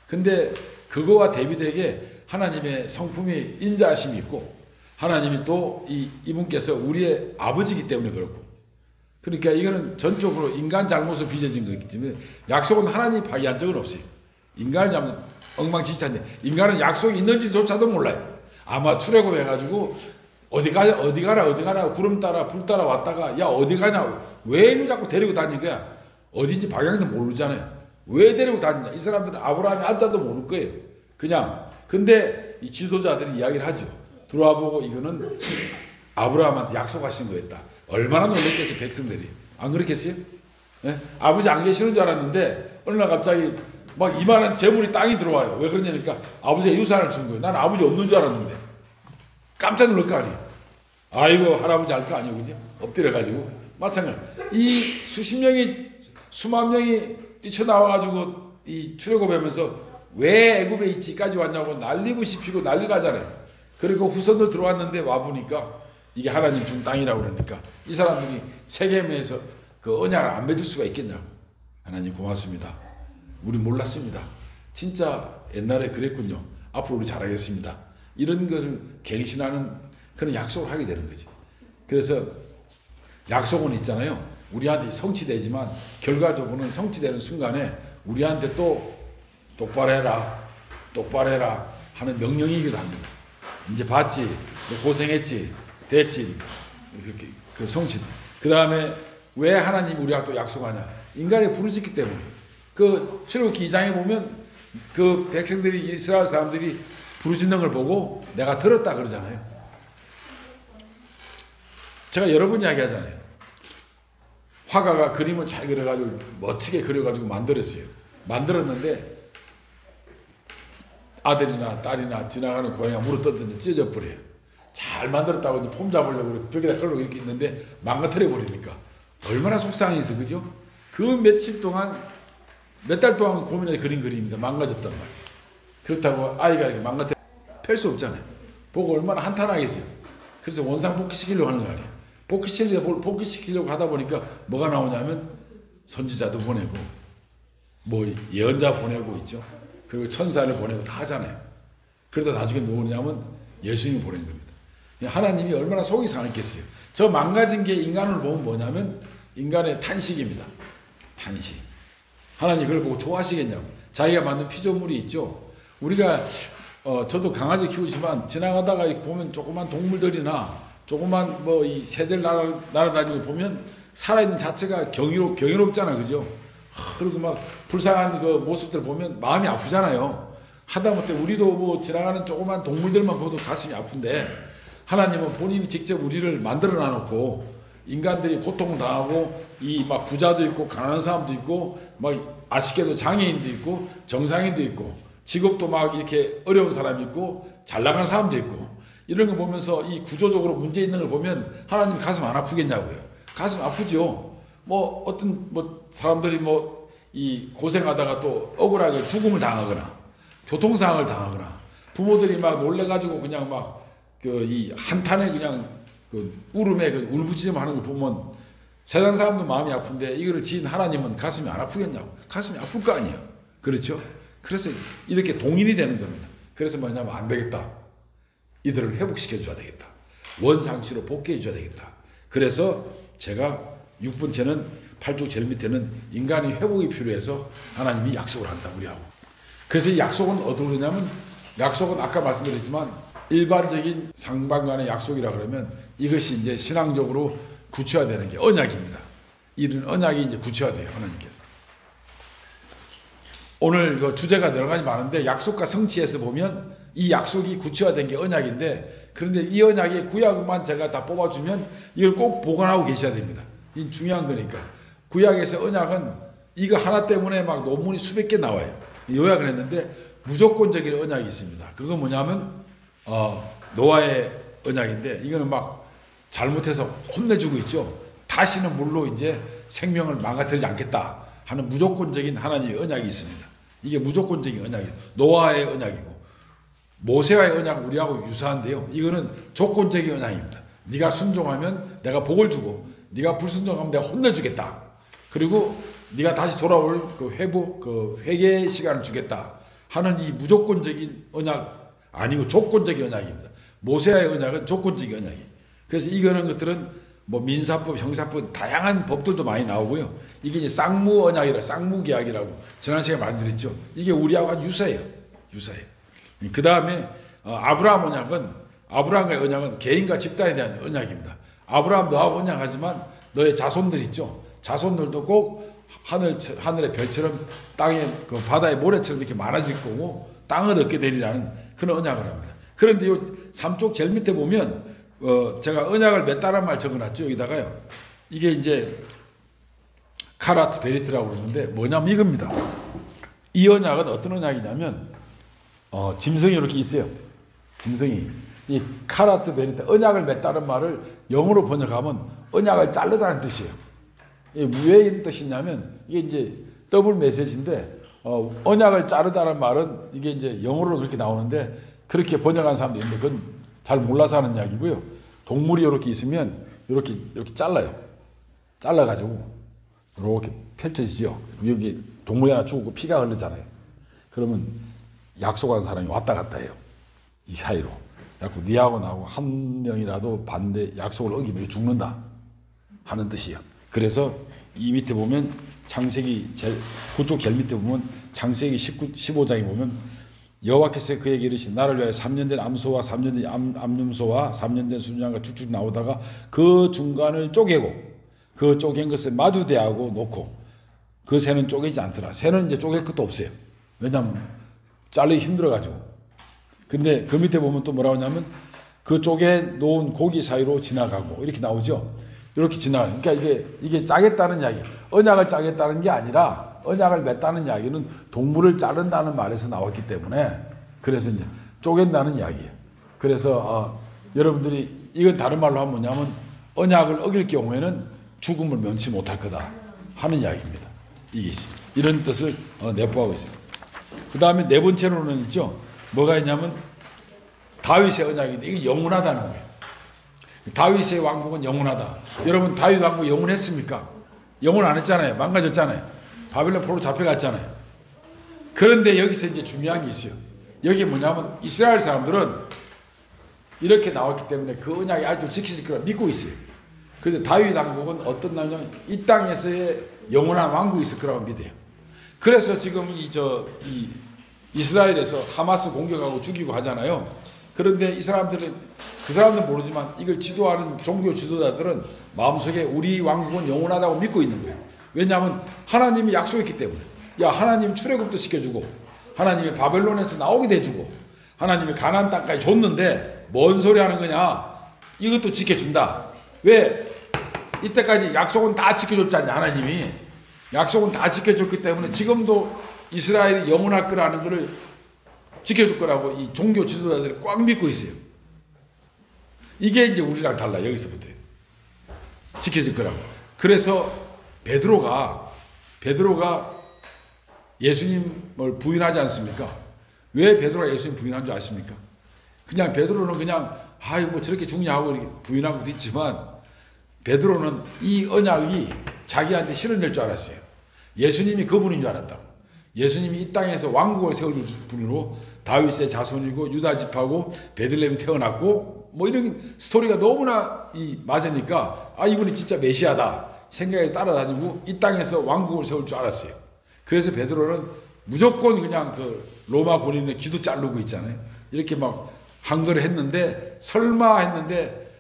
근데 그거와 대비되게 하나님의 성품이 인자하심이 있고, 하나님이 또 이분께서 우리의 아버지이기 때문에 그렇고, 그러니까 이거는 전적으로 인간 잘못으로 빚어진 거기 때문에 약속은 하나님이 파기한 적은 없어요. 인간을 잘못 엉망진창인데 인간은 약속이 있는지조차도 몰라요. 아마 출애굽해가지고 어디 가라 구름 따라 불 따라 왔다가 야 어디 가냐, 왜 이리 자꾸 데리고 다니는 거야. 어딘지 방향도 모르잖아요. 왜 데리고 다니냐. 이 사람들은 아브라함이 앉아도 모를 거예요. 그냥. 근데 이 지도자들이 이야기를 하죠. 들어와 보고 이거는 아브라함한테 약속하신 거였다. 얼마나 놀랬겠어요, 백성들이. 안 그렇겠어요? 네? 아버지 안 계시는 줄 알았는데 어느 날 갑자기 막 이만한 재물이 땅이 들어와요. 왜 그러냐니까 아버지가 유산을 준 거예요. 나는 아버지 없는 줄 알았는데. 깜짝 놀랄 거 아니에요. 아이고 할아버지 할 거 아니에요. 그죠? 엎드려가지고. 마찬가지. 이 수만 명이 뛰쳐나와가지고 이 출애굽하면서 왜 애굽에 있지까지 왔냐고 난리부시 피고 난리 나잖아요. 그리고 후손들 들어왔는데 와보니까 이게 하나님 준 땅이라고 그러니까 이 사람들이 세겜에서 그 언약을 안 맺을 수가 있겠냐고. 하나님 고맙습니다. 우리 몰랐습니다. 진짜 옛날에 그랬군요. 앞으로 우리 잘하겠습니다. 이런 것을 갱신하는 그런 약속을 하게 되는 거지. 그래서 약속은 있잖아요. 우리한테 성취되지만 결과적으로는 성취되는 순간에 우리한테 또 똑바로 해라 하는 명령이기도 합니다. 이제 봤지, 너 고생했지, 됐지, 그렇게 그 성취. 그 다음에 왜 하나님이 우리가 또 약속하냐? 인간이 부르짖기 때문에. 그 출애굽기 2장에 보면 그 백성들이, 이스라엘 사람들이 부르짖는 걸 보고 내가 들었다 그러잖아요. 제가 여러 번 이야기하잖아요. 화가가 그림을 잘 그려가지고 멋지게 그려가지고 만들었어요. 만들었는데 아들이나 딸이나 지나가는 고양이가 물어뜯더니 찢어져 버려요. 잘 만들었다고 이제 폼 잡으려고 벽에다 걸고 이렇게 있는데 망가뜨려 버리니까 얼마나 속상해서, 그죠? 그 며칠 동안, 몇 달 동안 고민해서 그린 그림입니다. 망가졌단 말이에요. 그렇다고 아이가 이렇게 망가뜨려 펼 수 없잖아요. 보고 얼마나 한탄하겠어요. 그래서 원상 복귀시키려고 하는 거 아니에요. 복귀시키려고 하다 보니까 뭐가 나오냐면 선지자도 보내고 뭐 예언자 보내고 있죠. 그리고 천사를 보내고 다 하잖아요. 그러다 나중에 누구냐면 예수님이 보낸 겁니다. 하나님이 얼마나 속이 상했겠어요. 저 망가진 게 인간을 보면 뭐냐면 인간의 탄식입니다. 탄식. 하나님 그걸 보고 좋아하시겠냐고. 자기가 만든 피조물이 있죠. 우리가 저도 강아지 키우지만 지나가다가 이렇게 보면 조그만 동물들이나 조그만 뭐 이 새들 날아다니고 보면 살아있는 자체가 경이롭잖아, 그죠? 그리고 막 불쌍한 그 모습들 보면 마음이 아프잖아요. 하다못해 우리도 뭐 지나가는 조그만 동물들만 봐도 가슴이 아픈데 하나님은 본인이 직접 우리를 만들어 놔놓고 인간들이 고통을 당하고 이 막 부자도 있고 가난한 사람도 있고 막 아쉽게도 장애인도 있고 정상인도 있고 직업도 막 이렇게 어려운 사람이 있고 잘 나가는 사람도 있고 이런 거 보면서 이 구조적으로 문제 있는 걸 보면 하나님 가슴 안 아프겠냐고요. 가슴 아프죠. 뭐 어떤 뭐 사람들이 뭐 이 고생하다가 또 억울하게 죽음을 당하거나 교통사고를 당하거나 부모들이 막 놀래가지고 그냥 막 그 이 한탄에 그냥 그 울음에 그 울부짖음 하는 거 보면 세상 사람도 마음이 아픈데 이거를 지은 하나님은 가슴이 안 아프겠냐고. 가슴이 아플 거 아니에요. 그렇죠? 그래서 이렇게 동인이 되는 겁니다. 그래서 뭐냐면 안 되겠다. 이들을 회복시켜 줘야 되겠다. 원상치로 복귀해 줘야 되겠다. 그래서 제가 6번째는 8쪽 제일 밑에는 인간의 회복이 필요해서 하나님이 약속을 한다 우리하고. 그래서 이 약속은 어디로 그러냐면 약속은 아까 말씀드렸지만 일반적인 상반간의 약속이라 그러면 이것이 이제 신앙적으로 굳혀야 되는 게 언약입니다. 이런 언약이 이제 굳혀야 돼요, 하나님께서. 오늘 그 주제가 여러 가지 많은데 약속과 성취에서 보면 이 약속이 굳혀야 게 언약인데 그런데 이 언약의 구약만 제가 다 뽑아주면 이걸 꼭 보관하고 계셔야 됩니다. 이 중요한 거니까. 구약에서 언약은 이거 하나 때문에 막 논문이 수백 개 나와요. 요약을 했는데 무조건적인 언약이 있습니다. 그거 뭐냐면 노아의 언약인데 이거는 막 잘못해서 혼내주고 있죠. 다시는 물로 이제 생명을 망가뜨리지 않겠다 하는 무조건적인 하나님의 언약이 있습니다. 이게 무조건적인 언약이에요. 노아의 언약이고 모세와의 언약은 우리하고 유사한데요. 이거는 조건적인 언약입니다. 네가 순종하면 내가 복을 주고 네가 불순종하면 내가 혼내주겠다. 그리고 네가 다시 돌아올 그 회개 시간을 주겠다 하는 이 무조건적인 언약 아니고 조건적인 언약입니다. 모세와의 언약은 조건적인 언약이에요. 그래서 이거는 것들은 뭐 민사법, 형사법 다양한 법들도 많이 나오고요. 이게 이제 쌍무 언약이라 쌍무 계약이라고 지난 시간에 말씀드렸죠. 이게 우리하고 유사해요. 유사해요. 그 다음에 아브라함 언약은 아브라함과의 언약은 개인과 집단에 대한 언약입니다. 아브라함 너하고 언약하지만 너의 자손들 있죠. 자손들도 꼭 하늘의 별처럼 땅에 그 바다의 모래처럼 이렇게 많아질 거고 땅을 얻게 되리라는 그런 언약을 합니다. 그런데 요 3쪽 제일 밑에 보면 제가 언약을 맺다란 말 적어놨죠. 여기다가요. 이게 이제 카라트 베리트라고 그러는데 뭐냐면 이겁니다. 이 언약은 어떤 언약이냐면 짐승이 이렇게 있어요. 짐승이 이 카라트 베리트 언약을 맺다는 말을 영어로 번역하면 언약을 자르다는 뜻이에요. 왜 이런 뜻이냐면 이게 이제 더블 메시지인데 언약을 자르다는 말은 이게 이제 영어로 그렇게 나오는데 그렇게 번역한 사람도 있는데 그건 잘 몰라서 하는 이야기고요. 동물이 이렇게 있으면 이렇게 잘라요. 잘라가지고 이렇게 펼쳐지죠. 여기 동물이 하나 죽고 피가 흐르잖아요. 그러면 약속한 사람이 왔다 갔다 해요. 이 사이로. 그래서 니하고 나하고 한 명이라도 반대 약속을 어기면 죽는다 하는 뜻이에요. 그래서 이 밑에 보면 창세기 그쪽 제일 밑에 보면 창세기 15장에 보면 여호와께서 그에게 이르신 나를 위하여 3년 된 암소와 3년 된 암염소와 3년 된 순양과 쭉쭉 나오다가 그 중간을 쪼개고 그 쪼갠 것을 마주대하고 놓고 그 새는 쪼개지 않더라. 새는 이제 쪼갤 것도 없어요. 왜냐하면 자르기 힘들어가지고. 근데 그 밑에 보면 또 뭐라고 하냐면 그 쪼개 놓은 고기 사이로 지나가고 이렇게 나오죠. 이렇게 지나가요. 그러니까 이게 짜겠다는 이야기. 언약을 짜겠다는 게 아니라 언약을 맺다는 이야기는 동물을 자른다는 말에서 나왔기 때문에 그래서 이제 쪼갠다는 이야기예요. 그래서 여러분들이 이건 다른 말로 하면 뭐냐면 언약을 어길 경우에는 죽음을 면치 못할 거다 하는 이야기입니다. 이게 있습니다. 이런 뜻을 내포하고 있습니다. 그 다음에 네 번째로는 있죠. 뭐가 있냐면 다윗의 언약인데 이게 영원하다는 거예요. 다윗의 왕국은 영원하다. 여러분 다윗 왕국 영원했습니까? 영원 안 했잖아요. 망가졌잖아요. 바벨론 포로 잡혀갔잖아요. 그런데 여기서 이제 중요한 게 있어요. 여기 뭐냐면 이스라엘 사람들은 이렇게 나왔기 때문에 그 언약이 아주 지켜질 거라 믿고 있어요. 그래서 다윗 왕국은 어떤 나라냐면 이 땅에서의 영원한 왕국이 있을 거라고 믿어요. 그래서 지금 이 이스라엘에서 하마스 공격하고 죽이고 하잖아요. 그런데 이 사람들은 그 사람들은 모르지만 이걸 지도하는 종교 지도자들은 마음속에 우리 왕국은 영원하다고 믿고 있는 거예요. 왜냐하면 하나님이 약속했기 때문에. 야, 하나님 출애굽도 시켜주고 하나님이 바벨론에서 나오게 해주고 하나님이 가나안 땅까지 줬는데 뭔 소리 하는 거냐. 이것도 지켜준다. 왜? 이때까지 약속은 다 지켜줬잖아요. 하나님이 약속은 다 지켜줬기 때문에 지금도 이스라엘이 영원할 거라는 것을 지켜줄 거라고 이 종교 지도자들이 꽉 믿고 있어요. 이게 이제 우리랑 달라. 여기서부터 지켜질 거라고. 그래서 베드로가 예수님을 부인하지 않습니까? 왜 베드로가 예수님 부인한 줄 아십니까? 그냥 베드로는 그냥 아유 뭐 저렇게 죽냐 하고 이렇게 부인한 것도 있지만 베드로는 이 언약이 자기한테 실현될 줄 알았어요. 예수님이 그분인 줄 알았다고. 예수님이 이 땅에서 왕국을 세울 분으로 다윗의 자손이고 유다 지파고 베들레헴이 태어났고 뭐 이런 스토리가 너무나 맞으니까 아 이분이 진짜 메시아다 생각에 따라다니고 이 땅에서 왕국을 세울 줄 알았어요. 그래서 베드로는 무조건 그냥 그 로마 군인의 귀도 자르고 있잖아요. 이렇게 막 한 거를 했는데 설마 했는데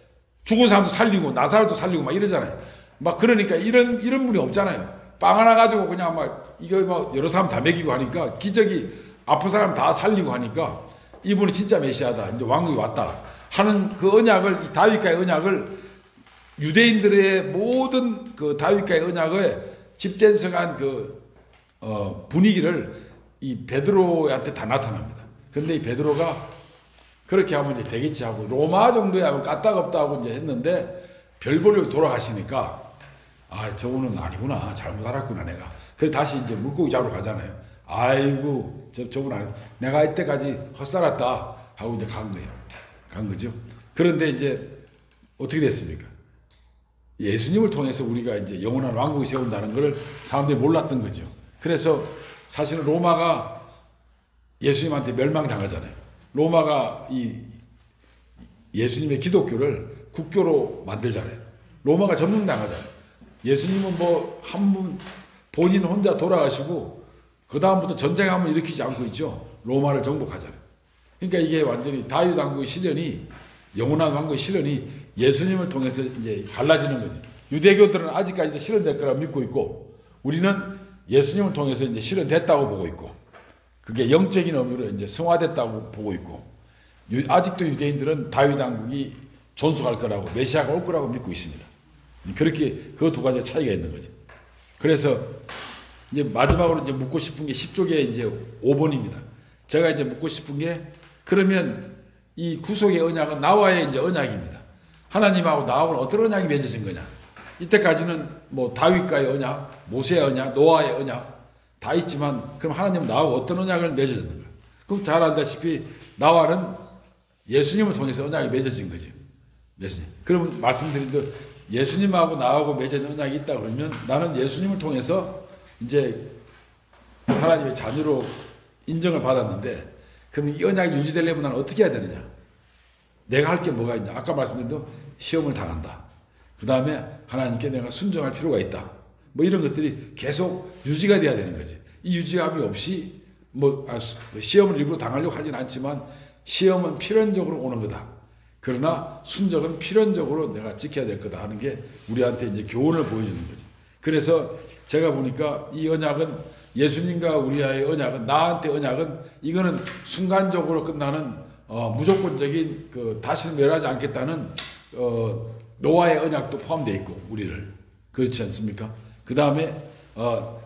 죽은 사람도 살리고 나사렛도 살리고 막 이러잖아요. 막 그러니까 이런 분이 없잖아요. 빵 하나 가지고 그냥 막 이거 막 여러 사람 다 먹이고 하니까 기적이 아픈 사람 다 살리고 하니까 이분이 진짜 메시아다. 이제 왕국이 왔다 하는 그 언약을 이 다윗과의 언약을 유대인들의 모든 그 다윗과의 언약의 집대성한 그 분위기를 이 베드로한테 다 나타납니다. 근데 이 베드로가 그렇게 하면 이제 되겠지 하고 로마 정도에 하면 까딱없다 하고 이제 했는데 별 볼일 돌아가시니까 아 저분은 아니구나 잘못 알았구나 내가. 그래서 다시 이제 물고기 잡으러 가잖아요. 아이고 저분 아니 내가 이때까지 헛살았다 하고 이제 간 거예요. 간 거죠. 그런데 이제 어떻게 됐습니까? 예수님을 통해서 우리가 이제 영원한 왕국이 세운다는 것을 사람들이 몰랐던 거죠. 그래서 사실은 로마가 예수님한테 멸망당하잖아요. 로마가 이 예수님의 기독교를 국교로 만들잖아요. 로마가 점령당하잖아요. 예수님은 뭐 한 분 본인 혼자 돌아가시고 그 다음부터 전쟁 한번 일으키지 않고 있죠. 로마를 정복하잖아요. 그러니까 이게 완전히 다윗 왕국의 실현이 영원한 왕국의 실현이 예수님을 통해서 이제 갈라지는 거지. 유대교들은 아직까지 실현될 거라고 믿고 있고 우리는 예수님을 통해서 이제 실현됐다고 보고 있고 그게 영적인 의미로 이제 성화됐다고 보고 있고 아직도 유대인들은 다윗 왕국이 존속할 거라고 메시아가 올 거라고 믿고 있습니다. 그렇게 그 두 가지 차이가 있는 거죠. 그래서 이제 마지막으로 이제 묻고 싶은 게 10쪽에 이제 5번입니다. 제가 이제 묻고 싶은 게 그러면 이 구속의 언약은 나와의 이제 언약입니다. 하나님하고 나하고는 어떤 언약이 맺어진 거냐? 이때까지는 뭐 다윗과의 언약, 모세의 언약, 노아의 언약 다 있지만 그럼 하나님은 나하고 어떤 언약을 맺어졌는가? 그럼 잘 알다시피 나와는 예수님을 통해서 언약이 맺어진 거죠. 예수님. 그럼 말씀드린 대로 예수님하고 나하고 맺어진 언약이 있다 그러면 나는 예수님을 통해서 이제 하나님의 자녀로 인정을 받았는데 그럼 이 언약이 유지되려면 나는 어떻게 해야 되느냐? 내가 할 게 뭐가 있냐? 아까 말씀드린 대로 시험을 당한다. 그 다음에 하나님께 내가 순종할 필요가 있다. 뭐 이런 것들이 계속 유지가 돼야 되는 거지. 이 유지함이 없이 시험을 일부러 당하려고 하진 않지만 시험은 필연적으로 오는 거다. 그러나 순종은 필연적으로 내가 지켜야 될 거다 하는 게 우리한테 이제 교훈을 보여주는 거지. 그래서 제가 보니까 이 언약은 예수님과 우리와의 언약은 나한테 언약은 이거는 순간적으로 끝나는 무조건적인 그 다시는 멸하지 않겠다는 노아의 언약도 포함되어 있고 우리를 그렇지 않습니까? 그 다음에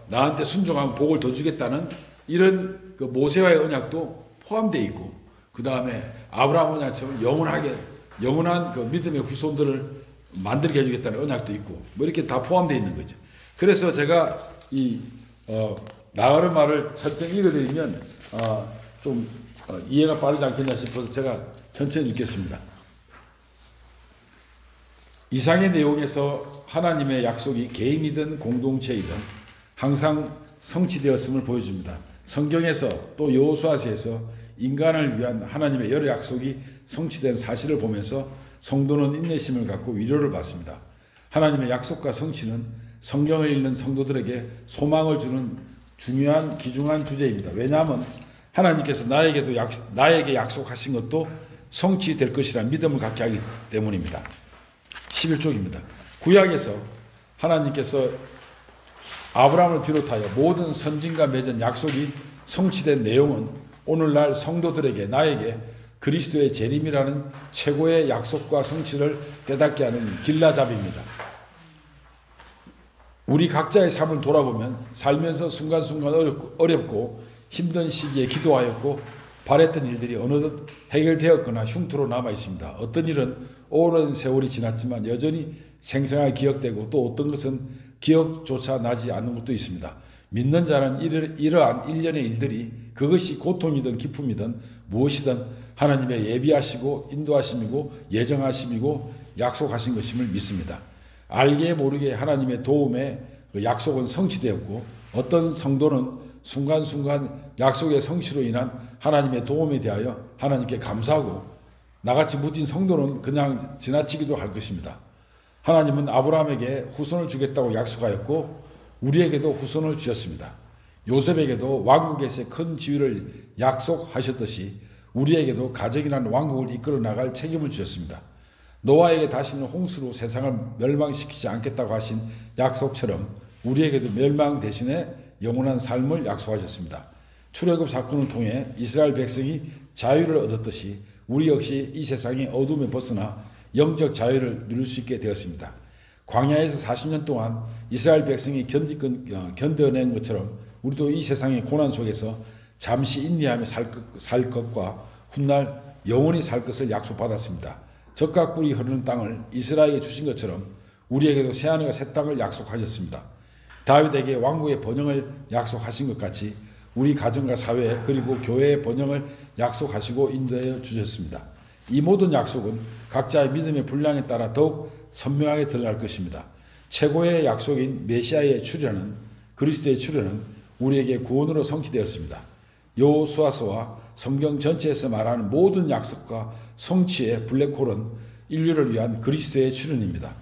나한테 순종하면 복을 더 주겠다는 이런 그 모세와의 언약도 포함되어 있고 그 다음에 아브라함 언약처럼 영원한 그 믿음의 후손들을 만들게 해주겠다는 언약도 있고 뭐 이렇게 다 포함되어 있는 거죠. 그래서 제가 이 나가는 말을 천천히 읽어드리면 좀 이해가 빠르지 않겠냐 싶어서 제가 천천히 읽겠습니다. 이상의 내용에서 하나님의 약속이 개인이든 공동체이든 항상 성취되었음을 보여줍니다. 성경에서 또 여호수아서에서 인간을 위한 하나님의 여러 약속이 성취된 사실을 보면서 성도는 인내심을 갖고 위로를 받습니다. 하나님의 약속과 성취는 성경을 읽는 성도들에게 소망을 주는 중요한 귀중한 주제입니다. 왜냐하면 하나님께서 나에게 약속하신 것도 성취될 것이라 믿음을 갖게 하기 때문입니다. 11쪽입니다. 구약에서 하나님께서 아브라함을 비롯하여 모든 선진과 맺은 약속이 성취된 내용은 오늘날 성도들에게 나에게 그리스도의 재림이라는 최고의 약속과 성취를 깨닫게 하는 길라잡이입니다. 우리 각자의 삶을 돌아보면 살면서 순간순간 어렵고 힘든 시기에 기도하였고 바랬던 일들이 어느덧 해결되었거나 흉터로 남아 있습니다. 어떤 일은 오랜 세월이 지났지만 여전히 생생하게 기억되고 또 어떤 것은 기억조차 나지 않는 것도 있습니다. 믿는 자는 이러한 일련의 일들이 그것이 고통이든 기쁨이든 무엇이든 하나님의 예비하시고 인도하심이고 예정하심이고 약속하신 것임을 믿습니다. 알게 모르게 하나님의 도움에 그 약속은 성취되었고 어떤 성도는 순간순간 약속의 성취로 인한 하나님의 도움에 대하여 하나님께 감사하고 나같이 무딘 성도는 그냥 지나치기도 할 것입니다. 하나님은 아브라함에게 후손을 주겠다고 약속하였고 우리에게도 후손을 주셨습니다. 요셉에게도 왕국에서의 큰 지위를 약속하셨듯이 우리에게도 가정이라는 왕국을 이끌어 나갈 책임을 주셨습니다. 노아에게 다시는 홍수로 세상을 멸망시키지 않겠다고 하신 약속처럼 우리에게도 멸망 대신에 영원한 삶을 약속하셨습니다. 출애굽 사건을 통해 이스라엘 백성이 자유를 얻었듯이 우리 역시 이 세상의 어둠에 벗어나 영적 자유를 누릴 수 있게 되었습니다. 광야에서 40년 동안 이스라엘 백성이 견뎌낸 것처럼 우리도 이 세상의 고난 속에서 잠시 인내하며 살 것과 훗날 영원히 살 것을 약속받았습니다. 젖과 꿀이 흐르는 땅을 이스라엘에게 주신 것처럼 우리에게도 새하늘과 새 땅을 약속하셨습니다. 다윗에게 왕국의 번영을 약속하신 것 같이 우리 가정과 사회 그리고 교회의 번영을 약속하시고 인도해 주셨습니다. 이 모든 약속은 각자의 믿음의 분량에 따라 더욱 선명하게 드러날 것입니다. 최고의 약속인 메시아의 출현은 그리스도의 출현은 우리에게 구원으로 성취되었습니다. 여호수아서와 성경 전체에서 말하는 모든 약속과 성취의 블랙홀은 인류를 위한 그리스도의 출현입니다.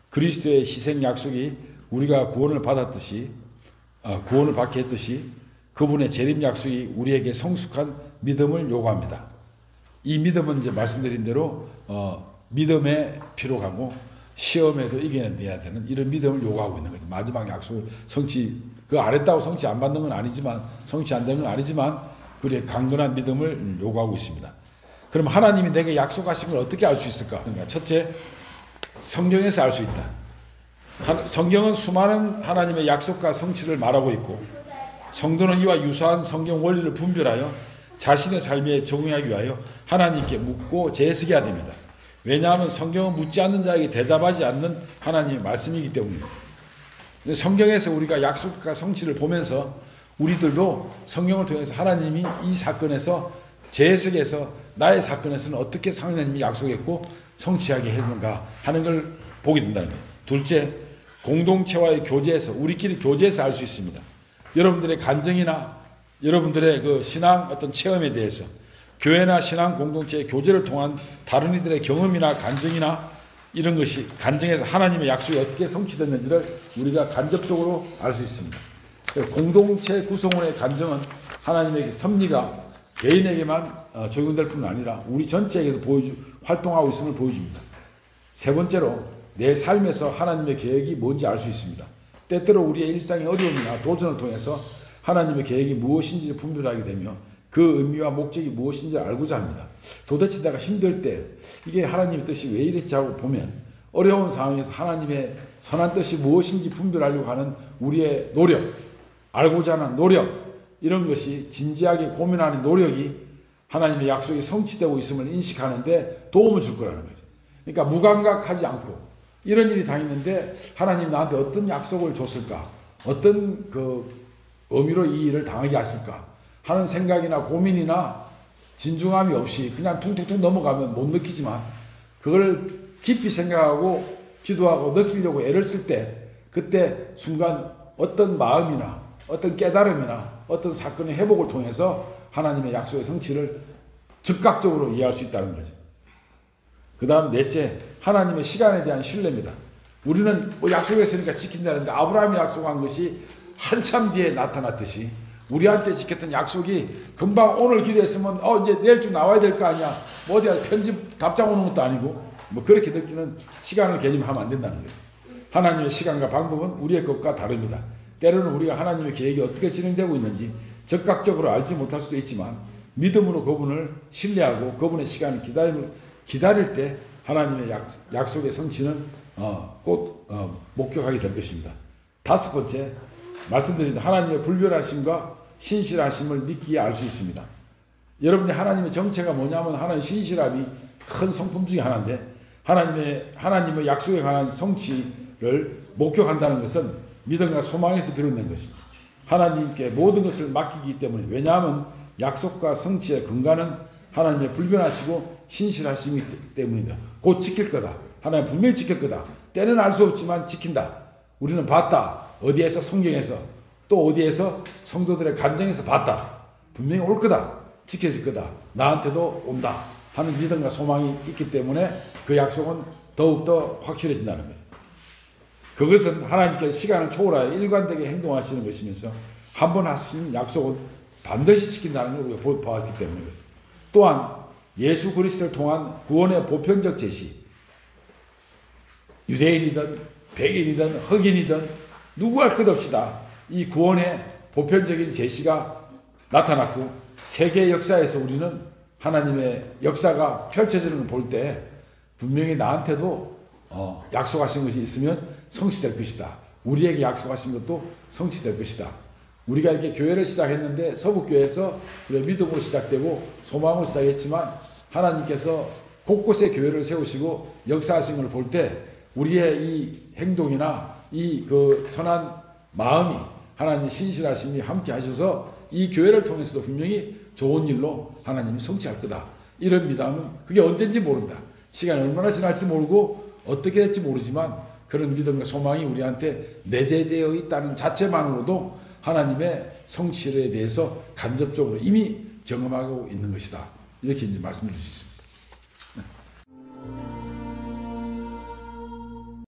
그리스도의 희생 약속이 우리가 구원을 받게 했듯이 그분의 재림 약속이 우리에게 성숙한 믿음을 요구합니다. 이 믿음은 이제 말씀드린 대로 믿음에 필요하고 시험에도 이겨내야 되는 이런 믿음을 요구하고 있는 거죠. 마지막 약속을 안 했다고 성취 안 받는 건 아니지만 성취 안 되는 건 아니지만 그래 강건한 믿음을 요구하고 있습니다. 그럼 하나님이 내게 약속하신 걸 어떻게 알 수 있을까? 그러니까 첫째, 성경에서 알 수 있다. 성경은 수많은 하나님의 약속과 성취를 말하고 있고 성도는 이와 유사한 성경 원리를 분별하여 자신의 삶에 적용하기 위하여 하나님께 묻고 재석해야 됩니다. 왜냐하면 성경은 묻지 않는 자에게 대답하지 않는 하나님의 말씀이기 때문입니다. 성경에서 우리가 약속과 성취를 보면서 우리들도 성경을 통해서 하나님이 이 사건에서 재석해서 나의 사건에서는 어떻게 하나님이 약속했고 성취하게 했는가 하는 걸 보게 된다는 거예요. 둘째, 공동체와의 교제에서 우리끼리 교제에서 알 수 있습니다. 여러분들의 간증이나 여러분들의 그 신앙 어떤 체험에 대해서 교회나 신앙 공동체의 교제를 통한 다른 이들의 경험이나 간증이나 이런 것이 간증에서 하나님의 약속이 어떻게 성취됐는지를 우리가 간접적으로 알 수 있습니다. 공동체 구성원의 간증은 하나님의 섭리가 개인에게만 적용될 뿐 아니라 우리 전체에게도 활동하고 있음을 보여줍니다. 세 번째로 내 삶에서 하나님의 계획이 뭔지 알 수 있습니다. 때때로 우리의 일상의 어려움이나 도전을 통해서 하나님의 계획이 무엇인지 분별하게 되며 그 의미와 목적이 무엇인지 알고자 합니다. 도대체 내가 힘들 때 이게 하나님의 뜻이 왜 이랬지 하고 보면 어려운 상황에서 하나님의 선한 뜻이 무엇인지 분별하려고 하는 우리의 노력, 알고자 하는 노력, 이런 것이 진지하게 고민하는 노력이 하나님의 약속이 성취되고 있음을 인식하는데 도움을 줄 거라는 거죠. 그러니까 무감각하지 않고 이런 일이 다 있는데 하나님 나한테 어떤 약속을 줬을까? 어떤 그 의미로 이 일을 당하게 했을까? 하는 생각이나 고민이나 진중함이 없이 그냥 퉁퉁퉁 넘어가면 못 느끼지만 그걸 깊이 생각하고 기도하고 느끼려고 애를 쓸 때 그때 순간 어떤 마음이나 어떤 깨달음이나 어떤 사건의 회복을 통해서 하나님의 약속의 성취를 즉각적으로 이해할 수 있다는 거죠. 그 다음 넷째, 하나님의 시간에 대한 신뢰입니다. 우리는 뭐 약속했으니까 지킨다는데 아브라함이 약속한 것이 한참 뒤에 나타났듯이 우리한테 지켰던 약속이 금방 오늘 기도했으면 이제 내일쯤 나와야 될 거 아니야. 뭐 어디 편집 답장 오는 것도 아니고 뭐 그렇게 느끼는 시간을 개념하면 안 된다는 거죠. 하나님의 시간과 방법은 우리의 것과 다릅니다. 때로는 우리가 하나님의 계획이 어떻게 진행되고 있는지 즉각적으로 알지 못할 수도 있지만 믿음으로 그분을 신뢰하고 그분의 시간을 기다릴 때 하나님의 약속의 성취는 곧 목격하게 될 것입니다. 다섯 번째, 말씀드린 하나님의 불변하심과 신실하심을 믿기에 알 수 있습니다. 여러분이 하나님의 정체가 뭐냐면 하나님의 신실함이 큰 성품 중에 하나인데 하나님의 약속에 관한 성취를 목격한다는 것은 믿음과 소망에서 비롯된 것입니다. 하나님께 모든 것을 맡기기 때문에, 왜냐하면 약속과 성취의 근간은 하나님의 불변하시고 신실하심이기 때문이다. 곧 지킬 거다. 하나님 분명히 지킬 거다. 때는 알 수 없지만 지킨다. 우리는 봤다. 어디에서? 성경에서. 또 어디에서? 성도들의 감정에서 봤다. 분명히 올 거다. 지켜질 거다. 나한테도 온다 하는 믿음과 소망이 있기 때문에 그 약속은 더욱더 확실해진다는 거죠. 그것은 하나님께서 시간을 초월하여 일관되게 행동하시는 것이면서 한 번 하신 약속은 반드시 지킨다는 걸 우리가 보았기 때문에 그렇습니다. 또한 예수 그리스도를 통한 구원의 보편적 제시, 유대인이든 백인이든 흑인이든 누구 할 것 없이다 이 구원의 보편적인 제시가 나타났고, 세계 역사에서 우리는 하나님의 역사가 펼쳐지는 걸 볼 때 분명히 나한테도 약속하신 것이 있으면 성취될 것이다. 우리에게 약속하신 것도 성취될 것이다. 우리가 이렇게 교회를 시작했는데 서북교회에서 믿음으로 시작되고 소망으로 시작했지만 하나님께서 곳곳에 교회를 세우시고 역사하신 걸 볼 때 우리의 이 행동이나 이 그 선한 마음이 하나님의 신실하심이 함께 하셔서 이 교회를 통해서도 분명히 좋은 일로 하나님이 성취할 거다. 이런 믿음은 그게 언젠지 모른다. 시간이 얼마나 지날지 모르고 어떻게 될지 모르지만 그런 믿음과 소망이 우리한테 내재되어 있다는 자체만으로도 하나님의 성취에 대해서 간접적으로 이미 경험하고 있는 것이다. 이렇게 이제 말씀드릴 수 있습니다.